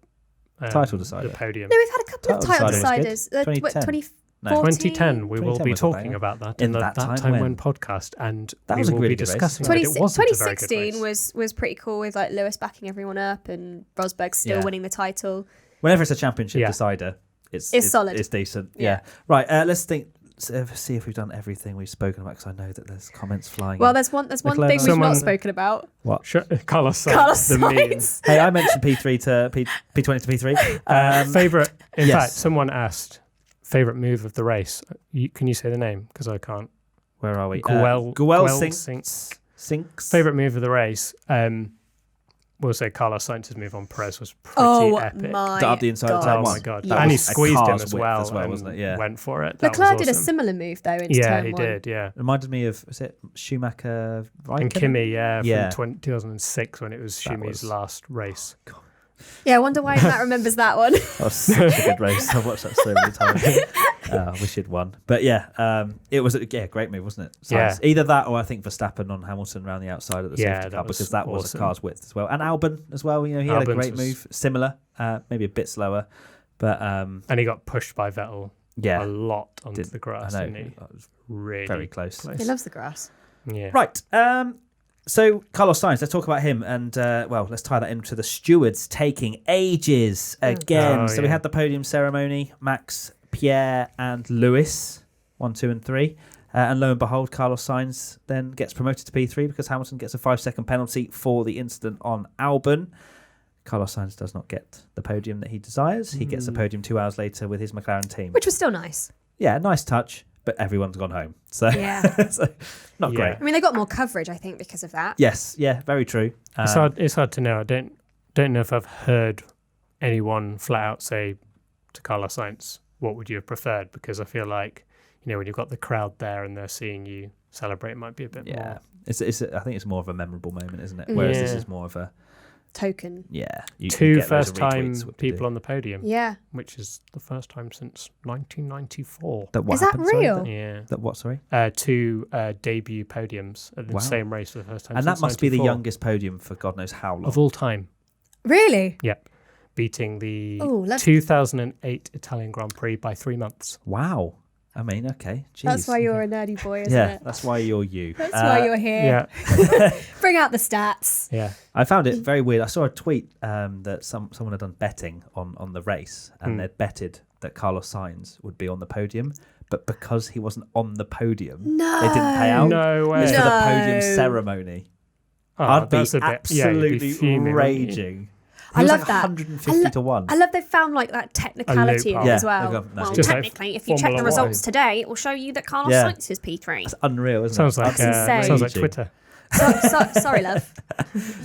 title decider. The podium. No, we've had a couple of title deciders. 2010, we will be talking about that in that time when podcast, and we will be discussing it. 2016 was pretty cool, with like Lewis backing everyone up and Rosberg still winning the title. Whenever it's a championship decider, it's solid. It's decent. Yeah. Right. Let's see if we've done everything we've spoken about, because I know that there's comments flying. Well, there's one thing we've not spoken about. What? Carlos Sainz. Hey, I mentioned P3 to P20 to P3. Favorite. In fact, someone asked favorite move of the race. Can you say the name? Because I can't. Where are we? Guel Sinks. Favorite move of the race. We'll say Carlos Sainz's move on Perez was pretty epic. Up the inside of turn one. Oh my god! And he squeezed him as well, wasn't it? Yeah. Went for it. Leclerc did a similar move though into turn one. He did. Yeah. Reminded me of, was it Schumacher? And Kimi, from 2006 when it was Schumi's last race. God. Yeah, I wonder why Matt remembers that one. That was such a good race. I've watched that so many times. I wish he'd won. But it was a great move, wasn't it? Sainz. Either that, or I think Verstappen on Hamilton around the outside of the safety car, because that was a car's width as well. And Albon as well. He had a great move, similar, maybe a bit slower, but and he got pushed by Vettel a lot onto the grass. I know. Didn't he? That was really very close. He loves the grass. Yeah. Right. So Carlos Sainz, let's talk about him, and let's tie that into the stewards taking ages again. So we had the podium ceremony, Max, Pierre and Lewis, 1, 2 and 3. And lo and behold, Carlos Sainz then gets promoted to P3 because Hamilton gets a 5-second penalty for the incident on Albon. Carlos Sainz does not get the podium that he desires. He gets the podium 2 hours later with his McLaren team. Which was still nice. Yeah, nice touch. But everyone's gone home. So, not great. I mean, they got more coverage, I think, because of that. Yes, very true. It's hard to know. I don't know if I've heard anyone flat out say to Carlos Sainz, what would you have preferred? Because I feel like, when you've got the crowd there and they're seeing you celebrate, it might be a bit more. I think it's more of a memorable moment, isn't it? Whereas this is more of a token. Yeah. Two first-time people on the podium. Yeah. Which is the first time since 1994. Is that real? Yeah. That what, sorry? 2 debut podiums at the same race for the first time. And since that must 94. be the youngest podium for God knows how long. Of all time. Really? Yep. Beating the 2008 Italian Grand Prix by 3 months. Wow. I mean, okay. Jeez. That's why you're a nerdy boy, isn't it? Yeah, that's why you're you. That's why you're here. Yeah. Bring out the stats. Yeah. I found it very weird. I saw a tweet that someone had done betting on the race, and they'd betted that Carlos Sainz would be on the podium, but because he wasn't on the podium, they didn't pay out. No way. It's for the podium ceremony. I'd be absolutely raging. I love that. 150 to 1. I love they found like that technicality in it as well. Well, technically, if you check the results today, it will show you that Carlos Sainz is P3. That's unreal, isn't it? Sounds like Twitter. Sorry, love.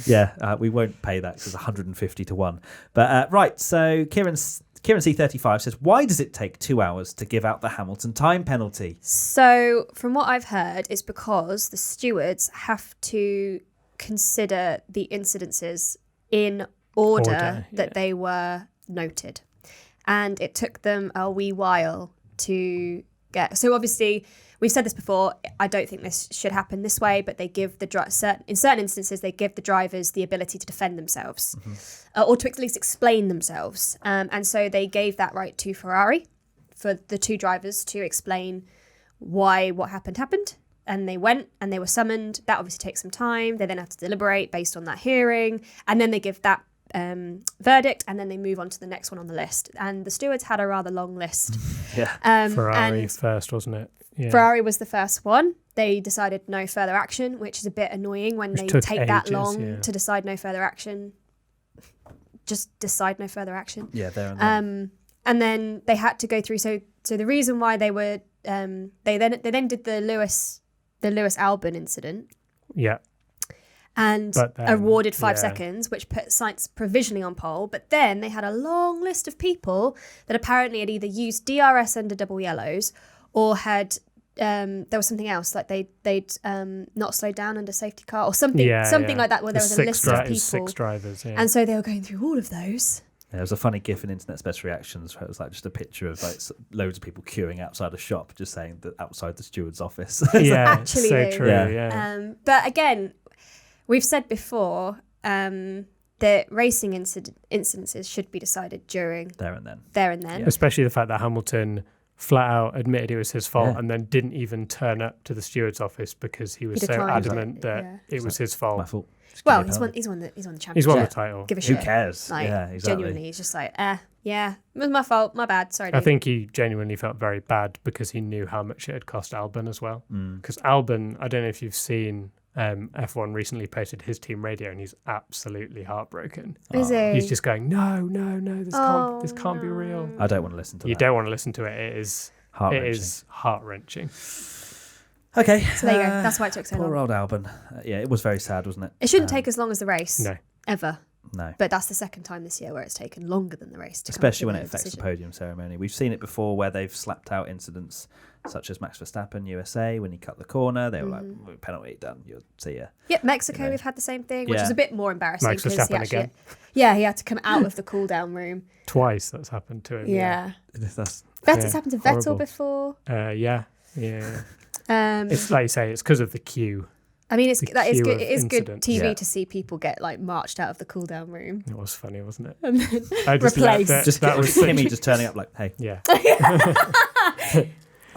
Yeah, we won't pay that because it's 150 to 1. But right, so Kieran C35 says, why does it take 2 hours to give out the Hamilton time penalty? So from what I've heard, it's because the stewards have to consider the incidences in order that they were noted, and it took them a wee while to get. So obviously, we've said this before. I don't think this should happen this way, but they give in certain instances they give the drivers the ability to defend themselves, or to at least explain themselves. And so they gave that right to Ferrari for the 2 drivers to explain why what happened. And they went and they were summoned. That obviously takes some time. They then have to deliberate based on that hearing, and then they give that verdict, and then they move on to the next one on the list. And the stewards had a rather long list. Ferrari first, wasn't it? Yeah. Ferrari was the first one. They decided no further action, which is a bit annoying when they take that long to decide no further action. Just decide no further action. Yeah, there and then. And then they had to go through. So the reason why they were they then did the Lewis Albon incident. Yeah. And awarded 5 seconds, which put Sainz provisionally on pole. But then they had a long list of people that apparently had either used DRS under double yellows, or had there was something else, like they'd not slowed down under safety car or something like that, where there was a list of people. 6 drivers, and so they were going through all of those. There was a funny GIF in Internet Special Reactions where it was like just a picture of like loads of people queuing outside a shop, just saying that outside the steward's office. Yeah, actually, so true. Yeah. But again, we've said before that racing incidences should be decided during there and then. Yeah. Especially the fact that Hamilton flat out admitted it was his fault and then didn't even turn up to the steward's office because he was so adamant that it was his fault. My fault. Well, he's won the championship. He's won the title. Give a shit. Who cares? Like, yeah, exactly. Genuinely, he's just like, it was my fault, my bad, sorry. I think he genuinely felt very bad because he knew how much it had cost Albon as well. Because Albon, I don't know if you've seen, F1 recently posted his team radio and he's absolutely heartbroken. Is he? He's just going, no, this can't be real. I don't want to listen to You that. don't want to listen to it. It is heart-wrenching. Okay. So there you go. That's why it took so long. Poor old Albon. Yeah, it was very sad, wasn't it? It shouldn't take as long as the race. No. Ever. No. But that's the second time this year where it's taken longer than the race. Especially when it affects the podium ceremony. We've seen it before where they've slapped out incidents such as Max Verstappen, USA, when he cut the corner. They were like, penalty done, you'll see ya. Yep, Mexico, we've had the same thing, which is a bit more embarrassing. Max Verstappen again. Yeah, he had to come out of the cool-down room. Twice that's happened to him. Yeah. That's happened to Vettel horrible. Before. Yeah. It's like you say, it's because of the queue. I mean, it is good TV Yeah. to see people get like marched out of the cool-down room. It was funny, wasn't it? And then I just replaced. that was Kimmy just turning up like, hey. Yeah.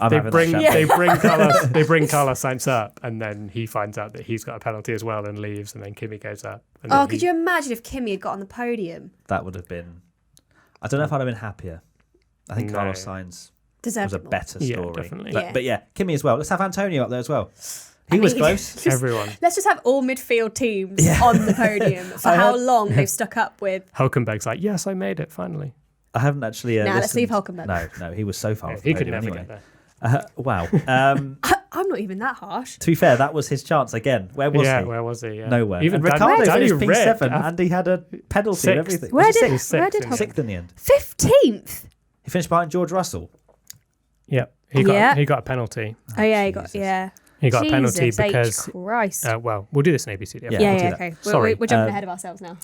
They bring Carlos Sainz up, and then he finds out that he's got a penalty as well and leaves, and then Kimmy goes up. And could you imagine if Kimmy had got on the podium? That would have been... I don't know if I'd have been happier. I think Carlos Sainz was a better story. Yeah, definitely. But yeah, Kimmy as well. Let's have Antonio up there as well. He was close. Everyone. Let's just have all midfield teams on the podium for how long they've stuck up with. Hulkenberg's like, yes, to be honest. I haven't actually let's leave Hulkenberg. No, he was so far off the he podium could never anyway. get there. Wow. I'm not even that harsh. To be fair, that was his chance again. Where was he? Yeah, where was he? Yeah. Nowhere. Even Ricciardo Danny finished P7 and he had a penalty and everything. Where did Sixth in the end. 15th? He finished behind George Russell. Yep. He got a penalty. Oh yeah, he Jesus. got a penalty because Christ. Well, we'll do this in ABCD. Yeah, okay. Sorry. We're jumping ahead of ourselves now.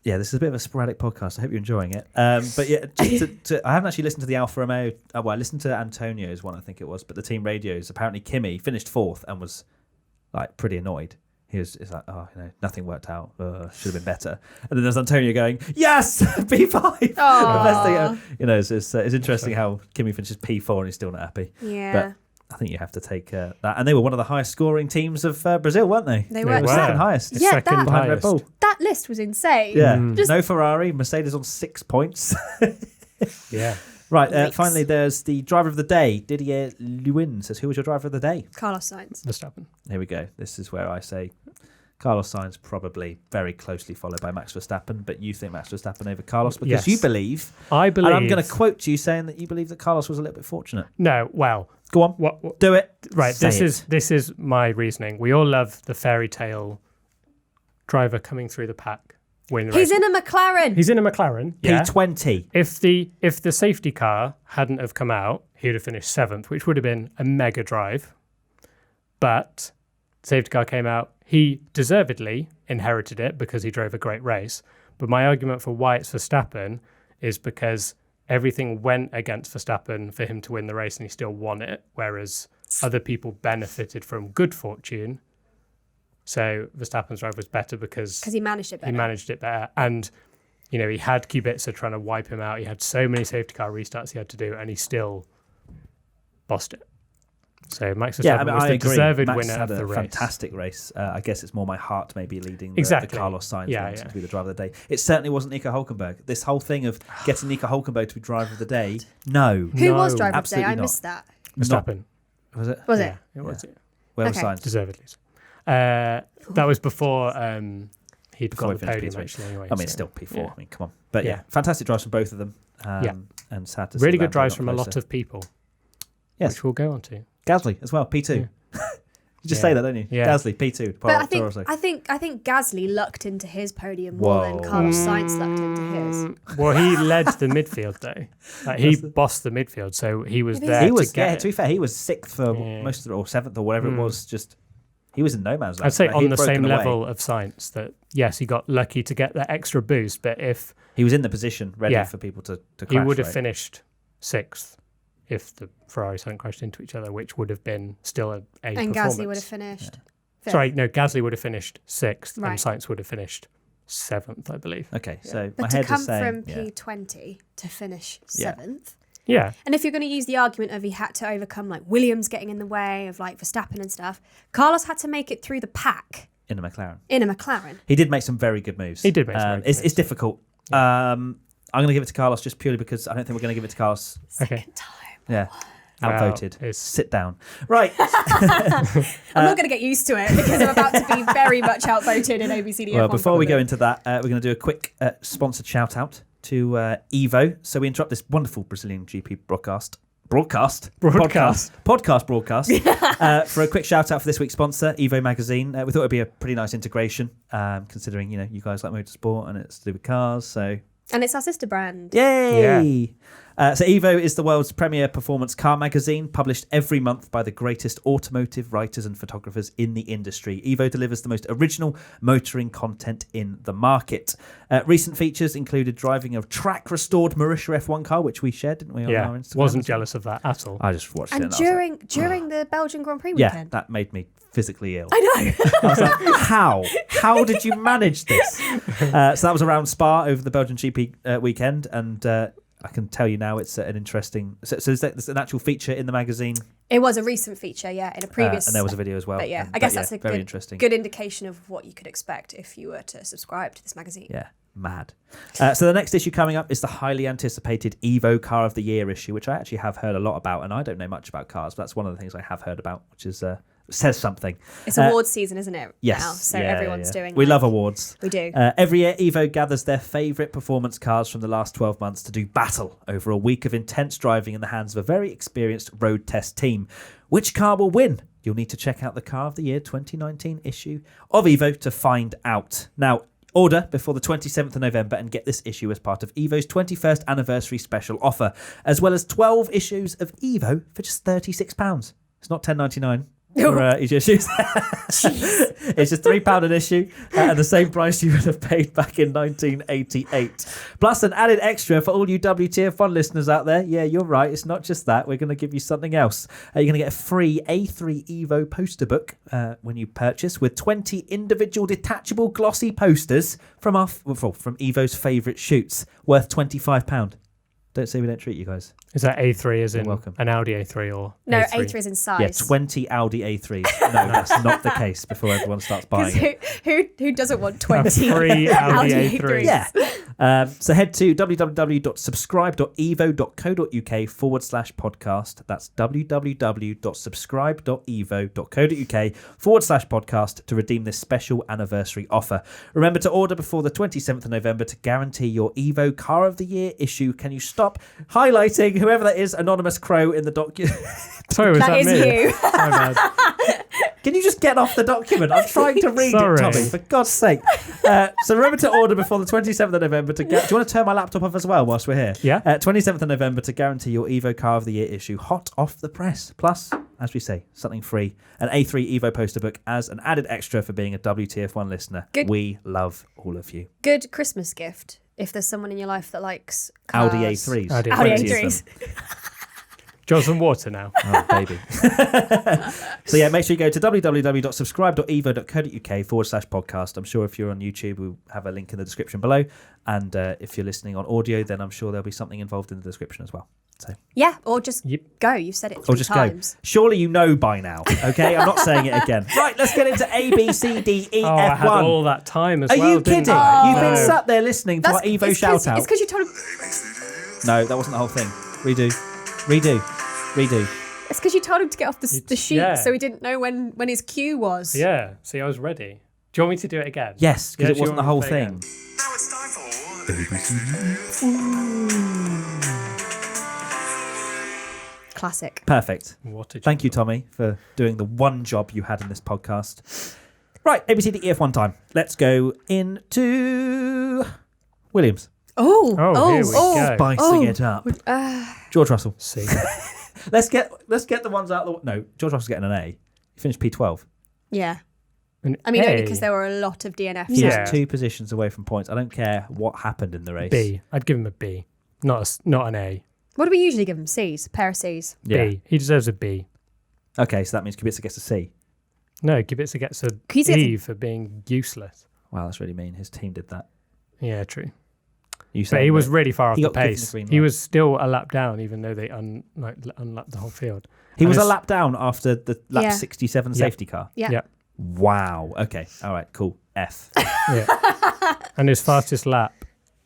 Yeah, this is a bit of a sporadic podcast. I hope you're enjoying it. But yeah, I haven't actually listened to the Alfa Romeo. I listened to Antonio's one, I think it was, but the team radios. Apparently, Kimi finished fourth and was like pretty annoyed. He's like, nothing worked out. Should have been better. And then there's Antonio going, yes, P5. The best thing, it's interesting how Kimi finishes P4 and he's still not happy. Yeah. But I think you have to take that. And they were one of the highest scoring teams of Brazil, weren't they? They were. Second highest. Yeah, second behind Red Bull. That list was insane. Yeah. No Ferrari. Mercedes on 6 points. Yeah. Right. Finally, there's the driver of the day. Didier Lewin says, who was your driver of the day? Carlos Sainz. Verstappen. Here we go. This is where I say Carlos Sainz probably very closely followed by Max Verstappen, but you think Max Verstappen over Carlos because you believe. I believe. And I'm going to quote you saying that you believe that Carlos was a little bit fortunate. No, well. Go on. What? Do it. Right. Say This is my reasoning. We all love the fairy tale driver coming through the pack. He's in a McLaren. He's in a McLaren. Yeah. P20. If the safety car hadn't have come out, he would have finished 7th, which would have been a mega drive. But the safety car came out. He deservedly inherited it because he drove a great race. But my argument for why it's Verstappen is because everything went against Verstappen for him to win the race and he still won it, whereas other people benefited from good fortune. So Verstappen's drive was better because he managed it better. He managed it better. And, he had Kubica trying to wipe him out. He had so many safety car restarts he had to do, and he still bossed it. So Max Verstappen was the deserved winner of the race. Fantastic race. I guess it's more my heart maybe leading the Carlos Sainz to be the driver of the day. It certainly wasn't Nico Hülkenberg. This whole thing of getting Nico Hülkenberg to be driver of the day, no. Who was driver of the day? I missed that. Verstappen. Was it? Was it? It was. Where was Sainz? Deservedly. That was before he'd got the podium, actually. Anyway, it's still P4. Yeah. I mean, come on. But fantastic drives from both of them. And sad to see really good drives from a lot of people. Yes. Which we'll go on to. Gasly as well, P2. Yeah. You just say that, don't you? Yeah. Gasly, P2. But I think Gasly lucked into his podium more than Carlos Sainz lucked into his. Well, he led the midfield though. He bossed the midfield, so he was there. To be fair, he was 6th for most of it, or 7th or whatever it was. Just he was in no man's land. I'd say on the same level of Sainz that yes, he got lucky to get that extra boost, but if he was in the position ready for people to crash, he would have finished 6th. If the Ferraris hadn't crashed into each other, which would have been still a performance. And Gasly would have finished 5th. Sorry, no, Gasly would have finished 6th and Sainz would have finished 7th, I believe. Okay, so but my to head come is saying... from P20 to finish 7th... Yeah. And if you're going to use the argument of he had to overcome like Williams getting in the way of like Verstappen and stuff, Carlos had to make it through the pack. In a McLaren. He did make some very good moves. He did make some very good moves. It's difficult. I'm going to give it to Carlos just purely because I don't think we're going to give it to Carlos. Second time. Yeah. Outvoted. Wow. Sit down. Right. I'm not going to get used to it because I'm about to be very much outvoted in ABCD. Well, before we go into that, we're going to do a quick sponsored shout out to Evo. So we interrupt this wonderful Brazilian GP podcast for a quick shout out for this week's sponsor, Evo Magazine. We thought it'd be a pretty nice integration, considering you guys like motorsport and it's to do with cars. And it's our sister brand. Yay! Yeah. So Evo is the world's premier performance car magazine, published every month by the greatest automotive writers and photographers in the industry. Evo delivers the most original motoring content in the market. Recent features included driving a track-restored Marussia F1 car, which we shared, didn't we, on our Instagram? Wasn't jealous of that at all. I just watched it. And during the Belgian Grand Prix weekend. weekend. That made me physically ill. I know. I was like, how did you manage this? So that was around Spa over the Belgian GP weekend, and I can tell you now it's an interesting... So is that an actual feature in the magazine? It was a recent feature, in a previous... and there was a video as well. But I guess that's a very interesting. Good indication of what you could expect if you were to subscribe to this magazine. Yeah, mad. So the next issue coming up is the highly anticipated Evo Car of the Year issue, which I actually have heard a lot about, and I don't know much about cars, but that's one of the things I have heard about, which is... says something. It's awards season, isn't it? Yes. Now? So everyone's doing. We love awards. We do. Every year, Evo gathers their favourite performance cars from the last 12 months to do battle over a week of intense driving in the hands of a very experienced road test team. Which car will win? You'll need to check out the Car of the Year 2019 issue of Evo to find out. Now, Order before the 27th of November and get this issue as part of Evo's 21st anniversary special offer, as well as 12 issues of Evo for just £36. It's not $10.99. For each issues. It's just £3 an issue at the same price you would have paid back in 1988. Plus an added extra for all you WTF1 listeners out there. Yeah, you're right. It's not just that. We're going to give you something else. You're going to get a free A3 Evo poster book when you purchase, with 20 individual detachable glossy posters from Evo's favourite shoots, worth £25. Don't say we don't treat you guys. Is that A3 as in welcome. An Audi A3 or No, A3? A3 is in size. Yeah, 20 Audi A3s. No, that's not the case before everyone starts buying it. Who doesn't want 20 free Audi A3s? Yeah. So head to www.subscribe.evo.co.uk/podcast. That's www.subscribe.evo.co.uk/podcast to redeem this special anniversary offer. Remember to order before the 27th of November to guarantee your Evo Car of the Year issue. Can you stop highlighting whoever that is, Anonymous Crow, in the document? Sorry, was that That is me? you. My bad. Can you just get off the document? I'm trying to read it, Tommy, for God's sake. So remember to order before the 27th of November. Do you want to turn my laptop off as well whilst we're here? Yeah. 27th of November to guarantee your Evo Car of the Year issue hot off the press. Plus, as we say, something free. An A3 Evo poster book as an added extra for being a WTF1 listener. Good. We love all of you. Good Christmas gift if there's someone in your life that likes cars. Audi A3s. Audi Audi 20 of A3s. them. Do you want some water now? Oh, baby. So yeah, make sure you go to www.subscribe.evo.co.uk/podcast. I'm sure if you're on YouTube, we'll have a link in the description below. And if you're listening on audio, then I'm sure there'll be something involved in the description as well. So Yeah, or just Yep. go. You've said it or 3 just times. go. Surely you know by now, okay? I'm not saying it again. Right, let's get into A, B, C, D, E, Oh, I had F1. all that time as Are well. you didn't kidding? I? You've been No. sat there listening to our Evo shout out. It's because you told him. No, that wasn't the whole thing. Redo. It's because you told him to get off the sheet, yeah. so he didn't know when his cue was. Yeah, see, I was ready. Do you want me to do it again? Yes, because Yeah, it do you wasn't the want whole me to play thing. again? Now it's time for Classic. Perfect. What a Thank you, Tommy, for doing the one job you had in this podcast. Right, ABCD EF1 time. Let's go into Williams. Oh, here we go. Spicing it up. George Russell. See. Let's get the ones out. No, George Russell's getting an A. He finished P12. Yeah. An I mean, A. only because there were a lot of DNFs. He's Yeah. 2 positions away from points. I don't care what happened in the race. B. I'd give him a B. Not an A. What do we usually give him? C's? A pair of C's. Yeah. B. He deserves a B. Okay, so that means Kubica gets a C. No, Kubica gets a Kubica gets E for being useless. Wow, that's really mean. His team did that. Yeah, true. You But said he was that. really far off He the got given the pace. green He light. was still a lap down, even though they unlapped the whole field. He And was a his- lap down after the lap Yeah. 67 Yep. safety car. Yeah. Yeah. Wow. Okay. All right. Cool. F. Yeah. And his fastest lap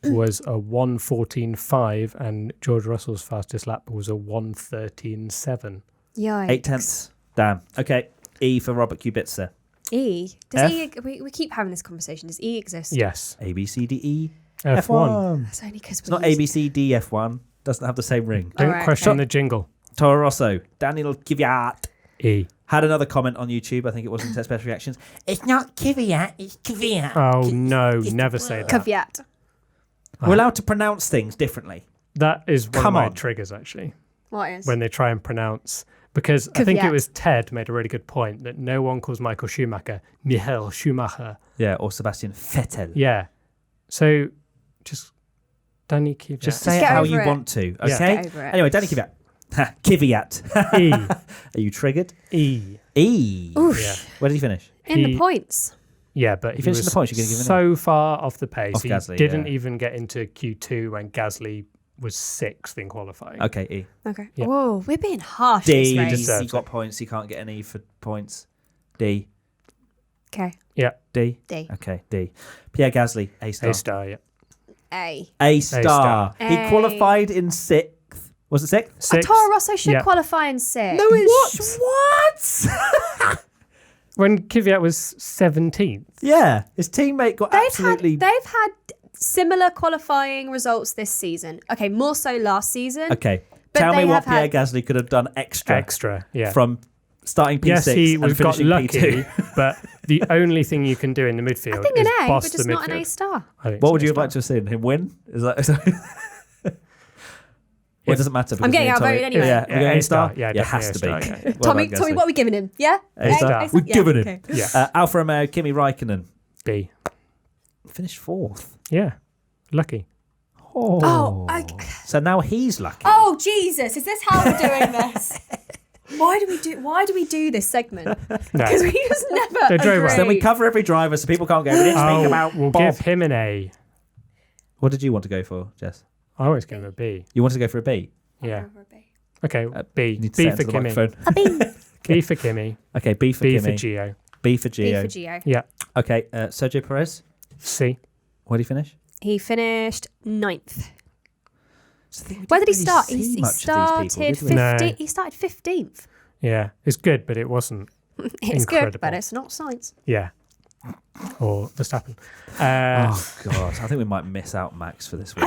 was a 1:14.5, and George Russell's fastest lap was a 1:13.7. Yikes. 0.8. Damn. Okay. E for Robert Kubica. E. F? Does E? We keep having this conversation. Does E exist? Yes. A, B, C, D, E. F1. That's only because It's not A, B, C, D, F1. Doesn't have the same ring. Don't Alright, question okay. the jingle. Toro Rosso. Daniel Kvyat E. had another comment on YouTube. I think it was in Special Reactions. It's not Kvyat. It's Kvyat. Oh no, never say that. Caveat. We're allowed to pronounce things differently. That is one Come of my on. triggers, actually, What is? when they try and pronounce. Because I think it Caveat. was Ted made a really good point that no one calls Michael Schumacher Michael Schumacher. Yeah. Or Sebastian Vettel. Yeah. So just Danny Kvyat. Just say it get how over you it. want to. Yeah. Okay. Get over it. Anyway, Danny Kvyat. Kvyat. E. Are you triggered? E. E. Oof. Yeah. Where did he finish? In He- the points. Yeah, but He finished in was the points, you're gonna give him so far off the pace. Off He Gasly, didn't yeah. even get into Q2 when Gasly was 6th in qualifying. Okay. E. Okay. Yeah. Whoa, we're being harsh D. this He race. deserves he got points. He can't get an E for points. D. Okay. Yeah, D. D. Okay. D. Pierre Gasly. A star. A star, yeah. A. A star. A. He qualified in 6th. Was it 6th? Sixth. Toro Rosso should Yeah. qualify in 6. What? When Kvyat was 17th. Yeah. His teammate got absolutely. They've had similar qualifying results this season. Okay, more so last season. Okay. But Tell me they what have had- Pierre Gasly could have done extra Extra, yeah. from starting P6 Yes, he and was got finishing lucky, P2. but the only thing you can do in the midfield I think is an A, boss but the just not midfield. an A star. What would you have liked to have seen? Him win? Is that? It doesn't matter. I'm getting outvoted anyway. Yeah, we're going A star. Yeah, Yeah, it has to be. definitely A star, Tommy, what are we giving him? Yeah? A star. We're giving him. Okay. Yeah. Alfa Romeo, Kimi Räikkönen. B. Finished 4th. Yeah. Lucky. So now he's lucky. Oh, Jesus. Is this how we're doing this? Why do we do this segment? Because we just never They drove agree. us. Then we cover every driver so people can't go. We didn't speak about we'll Bob. give him an A. What did you want to go for, Jess? I always give him a B. You wanted to go for a B? Yeah. Okay, B. You need to B say for it into the Kimi. microphone. A B. B for Kimi. Okay, B for B Kimi. for Gio. B for B Gio. for Gio. Yeah. Okay, Sergio Perez. C. Where did he finish? He finished 9th. Where did he start? He started 15th. No. He started 15th. Yeah. It's good, but it wasn't. It's good, Incredible. but it's not science. Yeah. Or Verstappen. Oh God, I think we might miss out Max for this week.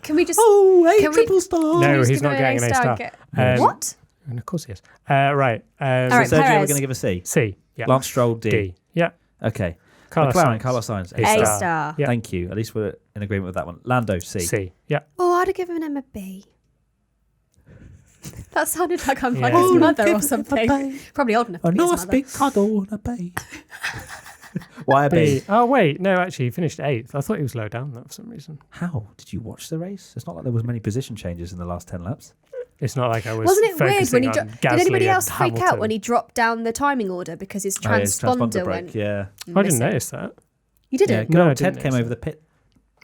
Can we just? triple star. No, Can we just he's give not him getting an A star. What? And of course he is. Right. All right, Sergio, we're Perez. going to give a C. C. Yeah. Lance Stroll, D. D. Yeah. Okay. Carlos McLaren, Sainz. Carlos Sainz, A A star. star. Yeah. Thank you. At least we're in agreement with that one. Lando, C. C. Yeah. Oh, I'd have given him a B. That sounded like I'm like Yeah. his Oh, mother or something. Probably old enough to be his mother. cuddle and a B. Why a B? Oh, wait. No, actually, he finished 8th. I thought he was low down there for some reason. How? Did you watch the race? It's not like there was many position changes in the last 10 laps. It's not like I was. Wasn't it weird when he focusing on did Gasly anybody and else freak out Hamilton. when he dropped down the timing order because his Oh, yeah, his transponder break, went? yeah. I didn't missing? notice that. You didn't. Yeah, good No, I old didn't Ted came notice over the pit.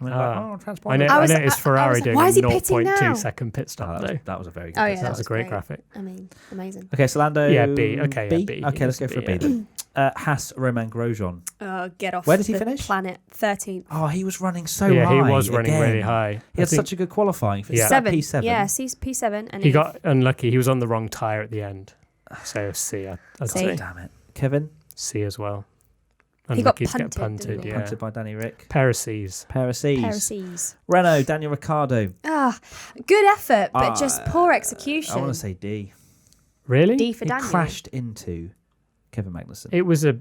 And went transponder. I I was- noticed I Ferrari was like, doing why a is he pitting now? 0.2 second pit stop, though. That was a very good Oh pit yeah, stop. That was a great great graphic. I mean, amazing. Okay, so Lando. Yeah, B. Okay, yeah, B. B. Okay, let's go It's for a B B, then. Haas, Romain Grosjean. Get off. Where did he the finish? Planet 13th. Oh, he was running so Yeah, high. he was running again. really high. He had such a good qualifying. Yeah. P7. Yeah, P7, and He got unlucky. He was on the wrong tyre at the end. So C, I'd C. say. Damn it. Kevin, C as well. He got Unlucky to get punted, punted, didn't he? yeah. punted by Danny Rick. Pharisees. Pharisees. Renault, Daniel Ricciardo. Good effort, but just poor execution. I want to say D. Really? D for He Daniel. crashed into Kevin Magnussen. It was a...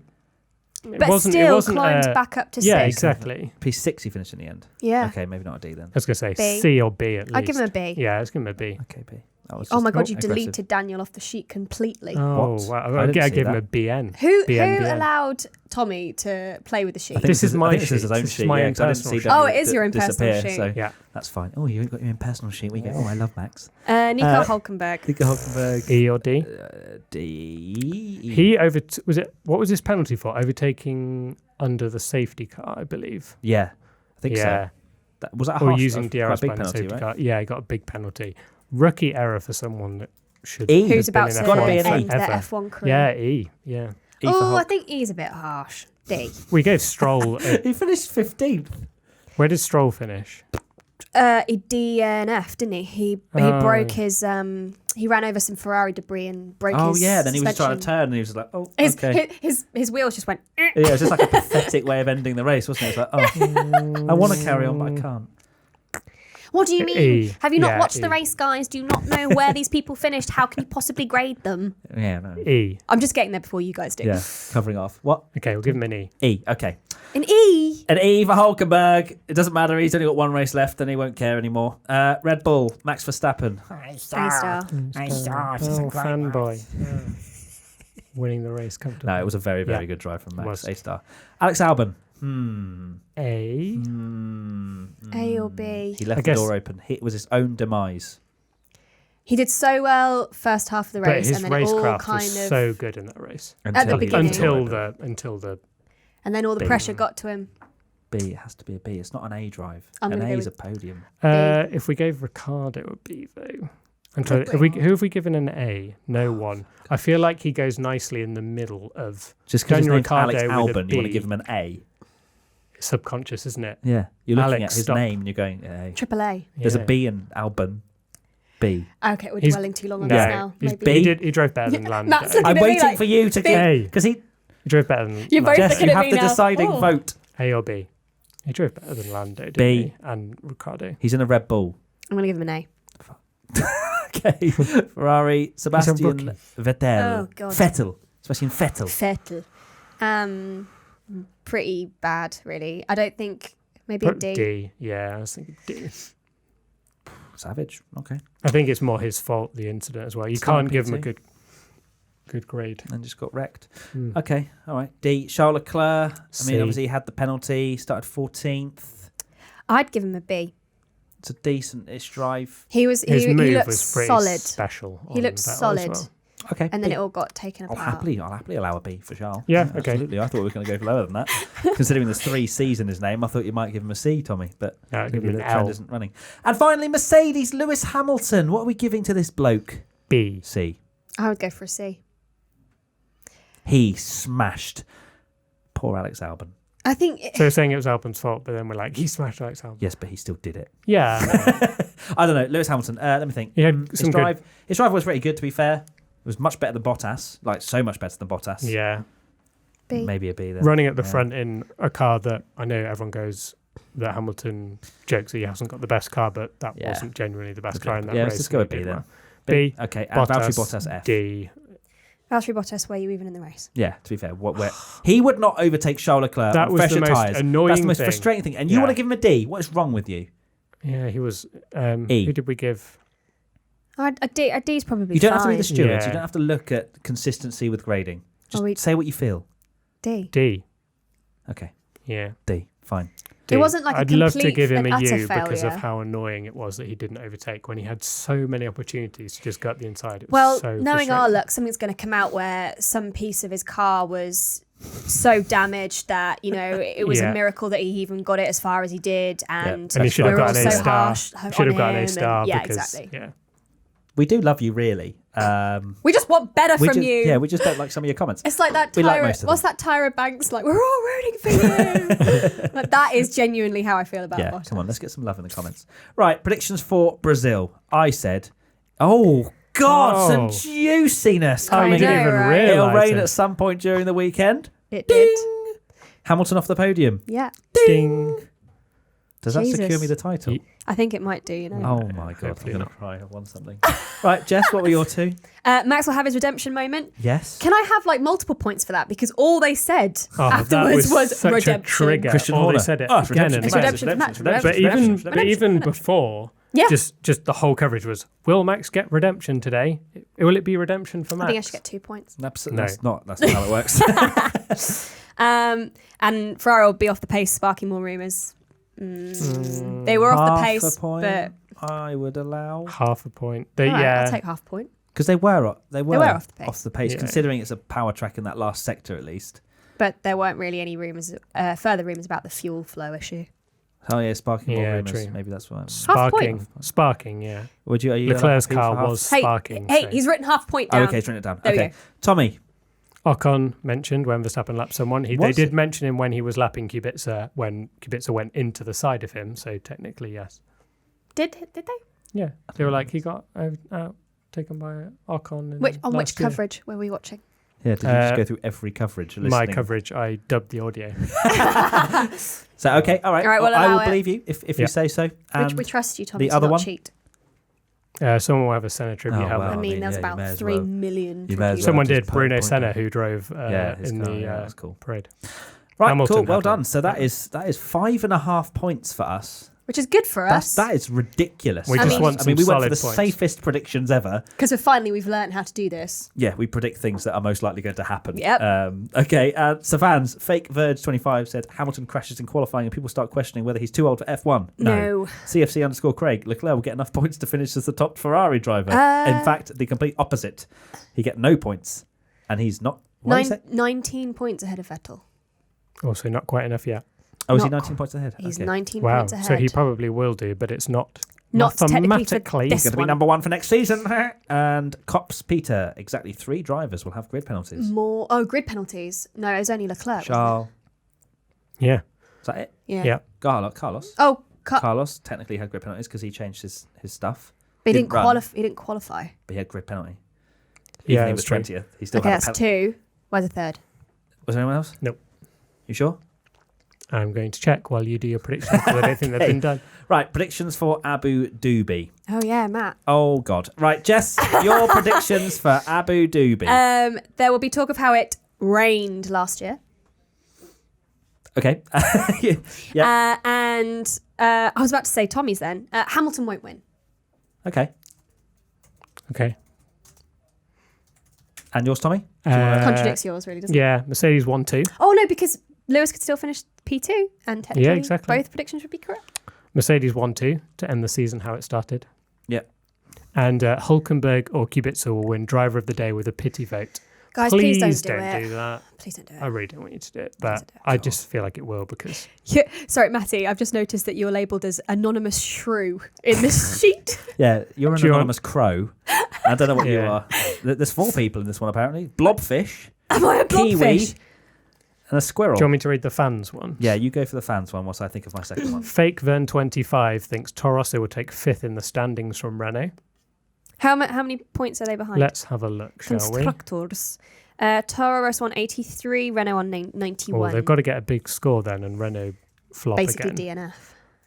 but still climbed back up to Yeah, 6. exactly. P6 he finished in the end. Yeah. Okay, maybe not a D then. I was going to say B. C or B at least. I'd give him a B. Yeah, let's give him a B. Okay, B. That was Oh just my God, you aggressive. deleted Daniel off the sheet completely. Oh, What? wow. I didn't I'd see give him that. a BN. Who BN. allowed Tommy to play with the sheet? I think This is my I think this is sheet. his own This is sheet. my Yeah, 'cause I didn't impersonal see sheet. Daniel Oh, it is your impersonal disappear, sheet. So Yeah. that's fine. Oh, you got your impersonal sheet. We go, oh, I love Max. Nico Hulkenberg. Nico Hulkenberg. E or D? D. He what was his penalty for? Overtaking under the safety car, I believe. Yeah, I think Yeah. so. Was that a Or harsh, using quite a DRS big by the penalty, safety right? car. Yeah, he got a big penalty. Rookie error for someone that should E. have Who's about been to in Gotta F1 be an E. end their forever. F1 career. Yeah, E. Yeah. E for Oh, I Hulk. think E's a bit harsh. D. We gave Stroll... He finished 15th. where did Stroll finish? He DNF, didn't he? He broke his he ran over some Ferrari debris and broke his Oh yeah, then he was trying to suspension. turn and he was like, oh, His, okay. his wheels just went. Yeah, it was just like a pathetic way of ending the race, wasn't it? It's like, oh, I want to carry on, but I can't. What do you mean? E. Have you not Yeah, watched the E. race, guys? Do you not know where these people finished? How can you possibly grade them? Yeah, no. E. I'm just getting there before you guys do. Yeah, covering off. What? Okay, we'll give him an E. E, okay. An E. An E for Hulkenberg. It doesn't matter. He's only got one race left and he won't care anymore. Red Bull, Max Verstappen. A star. Oh, fanboy. Winning the race comfortably. No, it was a very, very Yeah. good drive from Max. Was. A star. Alex Albon. A. A or B. He left I the guess- door open. It was his own demise. He did so well first half of the But race, his and then it all racecraft kind was of so good in that race. At the beginning. Until the and then all the B. pressure got to him. B, it has to be a B. It's not an A drive. I'm An gonna A go is a with podium. If we gave Ricardo a B though. Who have we given an A? No one. I feel like he goes nicely in the middle of Just because his Daniel name's Ricciardo Alex with a Albon, you want to B. give him an A. subconscious, isn't it? Yeah. You're looking Alex, at his stop. name and you're going, A. Triple A. There's Yeah. a B in Albon. B. Okay, we're He's- dwelling too long on No, this now. he's Maybe. He drove better than Lando. Matt's looking I'm at me waiting like, for you to get... A. Because he... He drove better than You're both Lando. Jess, looking you at have me the now. deciding Oh. vote. A or B. He drove better than Lando, didn't B. he? And Ricciardo. He's in a Red Bull. I'm going to give him an A. Okay. Ferrari, Sebastian rookie. Vettel. Oh, God. Vettel. Sebastian Vettel. Vettel. Pretty bad, really. I don't think maybe a D. D. Yeah, I was thinking D. Savage. Okay. I think it's more his fault, the incident as well. You Start can't give him a PT. good grade. And just got wrecked. Okay. All right. D. Charles Leclerc. C. Obviously he had the penalty. Started 14th. I'd give him a B. It's a decent-ish drive. His He move looked was pretty solid. special. He looked Vettel as solid. well. Okay. And then B. it all got taken I'll apart. happily allow a B for Charles. Yeah, okay. Absolutely. I thought we were going to go for lower than that. Considering there's 3 C's in his name, I thought you might give him a C, Tommy. But No, I'd give maybe him the an trend L. isn't running. And finally, Mercedes, Lewis Hamilton. What are we giving to this bloke? B. C. I would go for a C. He smashed poor Alex Albon. I think So we're saying it was Albon's fault, but then we're like, he smashed Alex Albon. Yes, but he still did it. Yeah. I don't know. Lewis Hamilton. Let me think. He had His some drive was pretty good, to be fair. It was much better than Bottas. Like, so much better than Bottas. Yeah. B. Maybe a B then. Running at the Yeah. front in a car that I know everyone goes that Hamilton jokes that he hasn't got the best car, but that Yeah. wasn't genuinely the best Okay. car in that Yeah, race. let's just go and with he B did then. well. B. Okay, and Valtteri Bottas F. D. Valtteri Bottas, were you even in the race? Yeah, to be fair, he would not overtake Charles Leclerc That on was the fresher most tyres. annoying That's the most thing. frustrating thing. And you Yeah. want to give him a D? What is wrong with you? Yeah, he was. E. Who did we give? A D's probably You don't have to be fine. the stewards. Yeah. You don't have to look at consistency with grading. Just Are we- say what you feel. D. D. Okay, Yeah. D. Fine. D. It wasn't like a I'd love to complete give him and a utter U because of failure. how annoying it was that he didn't overtake when he had so many opportunities to just gut the inside. It was Well, so knowing our frustrating. luck, something's going to come out where some piece of his car was so damaged that it was Yeah. a miracle that he even got it as far as he did, and And he should have we're got all an A so star. harsh Should have on got an him A and- star yeah, because exactly. yeah. We do love you, really. We just want better We from just, you. Yeah, we just don't like some of your comments. It's like that We like Tyra. most of What's that Tyra Banks like? We're all rooting for you. Like, that is genuinely how I feel about Yeah, Bottas. come on, let's get some love in the comments. Right, predictions for Brazil. I said, oh, God, some Oh. juiciness Oh, you coming didn't know, even right? It'll realise rain it. at some point during the weekend. It did. Hamilton off the podium. Yeah, Ding. Does that secure Jesus. me the title? I think it might do. Oh my God, I'm Hopefully going to not. cry. I've won something. Right, Jess, what were your 2? Max will have his redemption moment. Yes. Can I have multiple points for that? Because all they said Oh, afterwards that was such redemption. a trigger. Christian All Horner. they said it Oh, it's again redemption. and It's again. redemption for Max. But Redemption. even before, Yeah. just the whole coverage was, will Max get redemption today? Will it be redemption for Max? I think I should get 2 points. Absolutely. No. That's not how it works. And Ferrari will be off the pace, sparking more rumours. They were off the Half pace, a point, but I would allow. half a point. all right, Yeah. I'll take half a point. Because they were off the pace. Yeah. considering it's a power track in that last sector at least. But there weren't really any rumours, further rumours about the fuel flow issue. Oh yeah, sparking more Yeah, rumours. true. Maybe that's why. Sparking, yeah. Would you? Are you Leclerc's happy for car half? was Hey, sparking. hey, so. he's written half a point Oh, down. okay, he's written it down. There we Okay, go. Tommy. Ocon mentioned when Verstappen lapped someone. They Was did it? mention him when he was lapping Kubica when Kubica went into the side of him. So technically, yes. Did they? Yeah, they were like he got taken by Ocon. On which last year. coverage were we watching? Yeah, did you just go through every coverage? My listening? coverage, I dubbed the audio. So okay, all right. All right, we'll I allow will it. believe you if Yeah. you say so. We trust you, Tommy, the to other not one? cheat. Someone will have a Senna tribute Oh, helmet. wow. I mean, there's yeah, you about may as 3 well. million. You may as well. Someone just did. put Bruno point Senna, down. who drove his in car, the that's cool. parade. Right, Hamilton cool. Well had one. done. So that is 5.5 points for us. Which is good for us. That is ridiculous. We I just mean- want I some mean, we went for solid the points. safest predictions ever. Because we've learned how to do this. Yeah, we predict things that are most likely going to happen. Yep. Okay, Savans, fake Verge25 said Hamilton crashes in qualifying and people start questioning whether he's too old for F1. No. CFC_Craig, Leclerc will get enough points to finish as the top Ferrari driver. In fact, the complete opposite. He get no points. And he's not... What did he say? 19 points ahead of Vettel. Also, not quite enough yet. Oh, is he Not 19 points ahead? He's Okay. 19 Wow. points ahead. So he probably will do, but it's not technically for mathematically. this Going to be one. number 1 for next season. And Cops Peter, exactly 3 drivers will have grid penalties. More. Grid penalties. No, it was only Leclerc. wasn't Charles. Yeah. Is that it? it? Yeah. Carlos. Oh, Carlos technically had grid penalties because he changed his stuff. but he didn't run. He didn't qualify. But he had grid penalty. Yeah, Even he was that's true. 20th. He still Okay, had a that's penalty. 2. Where's the third? Was there anyone else? Nope. You sure? I'm going to check while you do your predictions because I don't think they've been done. Right, predictions for Abu Dhabi. Oh yeah, Matt. Oh, God. Right, Jess, your predictions for Abu Dhabi. There will be talk of how it rained last year. Okay. Yeah. And I was about to say Tommy's then. Hamilton won't win. Okay. Okay. And yours, Tommy? Contradicts yours, really, doesn't it? Yeah, Mercedes 1-2. Oh, no, because Lewis could still finish P2, and technically exactly. both predictions would be correct. Mercedes 1-2 to end the season how it started. Yeah. And Hulkenberg or Kubica will win driver of the day with a pity vote. Guys, please don't do that. Please don't do it. I really don't want you to do it, but I just feel like it will because... Yeah, sorry, Matty, I've just noticed that you're labelled as anonymous shrew in this sheet. Yeah, you're an anonymous crow. I don't know what you are. There's 4 people in this one, apparently. Blobfish. Am I a Kiwi. blobfish? And a squirrel. Do you want me to read the fans one? Yeah, you go for the fans one whilst I think of my second one. Fake Vern25 thinks Toro Rosso will take 5th in the standings from Renault. How many points are they behind? Let's have a look, shall we? Constructors. Toro Rosso on 83, Renault on 91. Well, they've got to get a big score then, and Renault flop Basically again. DNF.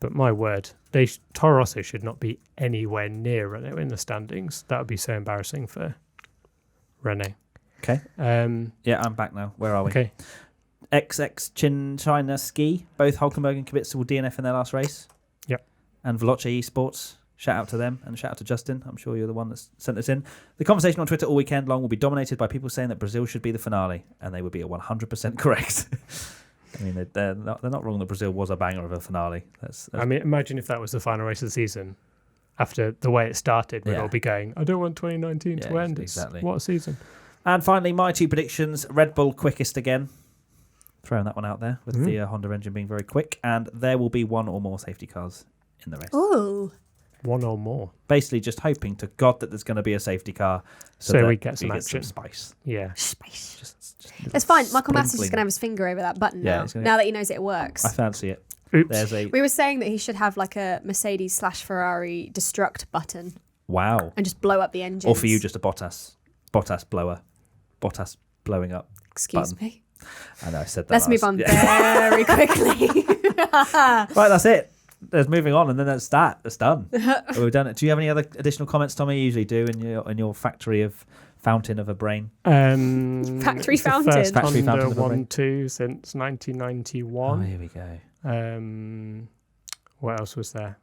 But my word, Toro Rosso should not be anywhere near Renault in the standings. That would be so embarrassing for Renault. Okay. Yeah, I'm back now. Where are we? Okay. XX China Ski. Both Hulkenberg and Kubica will DNF in their last race. Yep. And Veloce Esports. Shout out to them and shout out to Justin. I'm sure you're the one that's sent this in. The conversation on Twitter all weekend long will be dominated by people saying that Brazil should be the finale, and they would be 100% correct. I mean, they're not wrong that Brazil was a banger of a finale. I mean, imagine if that was the final race of the season. After the way it started, we'd all be going, I don't want 2019 to end. Exactly. What a season. And finally, my 2 predictions. Red Bull quickest again. Throwing that one out there with the Honda engine being very quick. And there will be 1 or more safety cars in the race. Oh. 1 or more. Basically just hoping to God that there's going to be a safety car so we get some action. Some spice. Yeah. Spice. Just it's fine. Michael Masi is just sprinkling. going to have his finger over that button Yeah, now that he knows it works. I fancy it. Oops. We were saying that he should have like a Mercedes/Ferrari destruct button. Wow. And just blow up the engines. Or for you, just a Bottas blower. Bottas blowing up. Excuse me. I know, I said that. Let's move on very quickly. Right, that's it. There's moving on, and then that's that. That's done. We've done it. Do you have any other additional comments, Tommy? You usually do in your factory of fountain of a brain. Factory fountain. The first Factory Honda fountain of a brain. 1-2 since 1991. Oh, here we go. What else was there?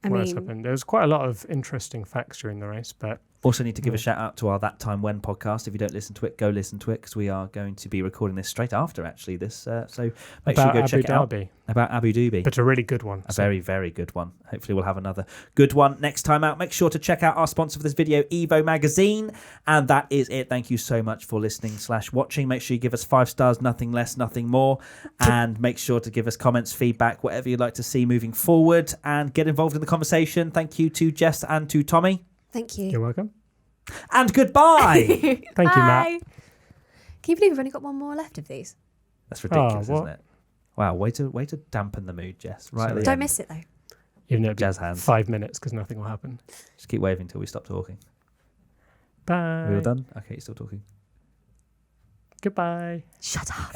I What else mean, happened? There was quite a lot of interesting facts during the race, but Also need to give a shout out to our That Time When podcast. If you don't listen to it, go listen to it, because we are going to be recording this straight after actually this. So make sure you go check it out. About Abu Dhabi. But a really good one. A very, very good one. Hopefully we'll have another good one next time out. Make sure to check out our sponsor for this video, Evo Magazine. And that is it. Thank you so much for listening/watching. Make sure you give us 5 stars, nothing less, nothing more. And make sure to give us comments, feedback, whatever you'd like to see moving forward. And get involved in the conversation. Thank you to Jess and to Tommy. Thank you. You're welcome. And goodbye. Thank you, Matt. Can you believe we've only got 1 more left of these? That's ridiculous, what? isn't it? Wow, way to dampen the mood, Jess. Right at the Don't end. miss it though. Even though it'd be Jazz hands. 5 minutes because nothing will happen. Just keep waving till we stop talking. Bye. Are we all done? Okay, you're still talking. Goodbye. Shut up.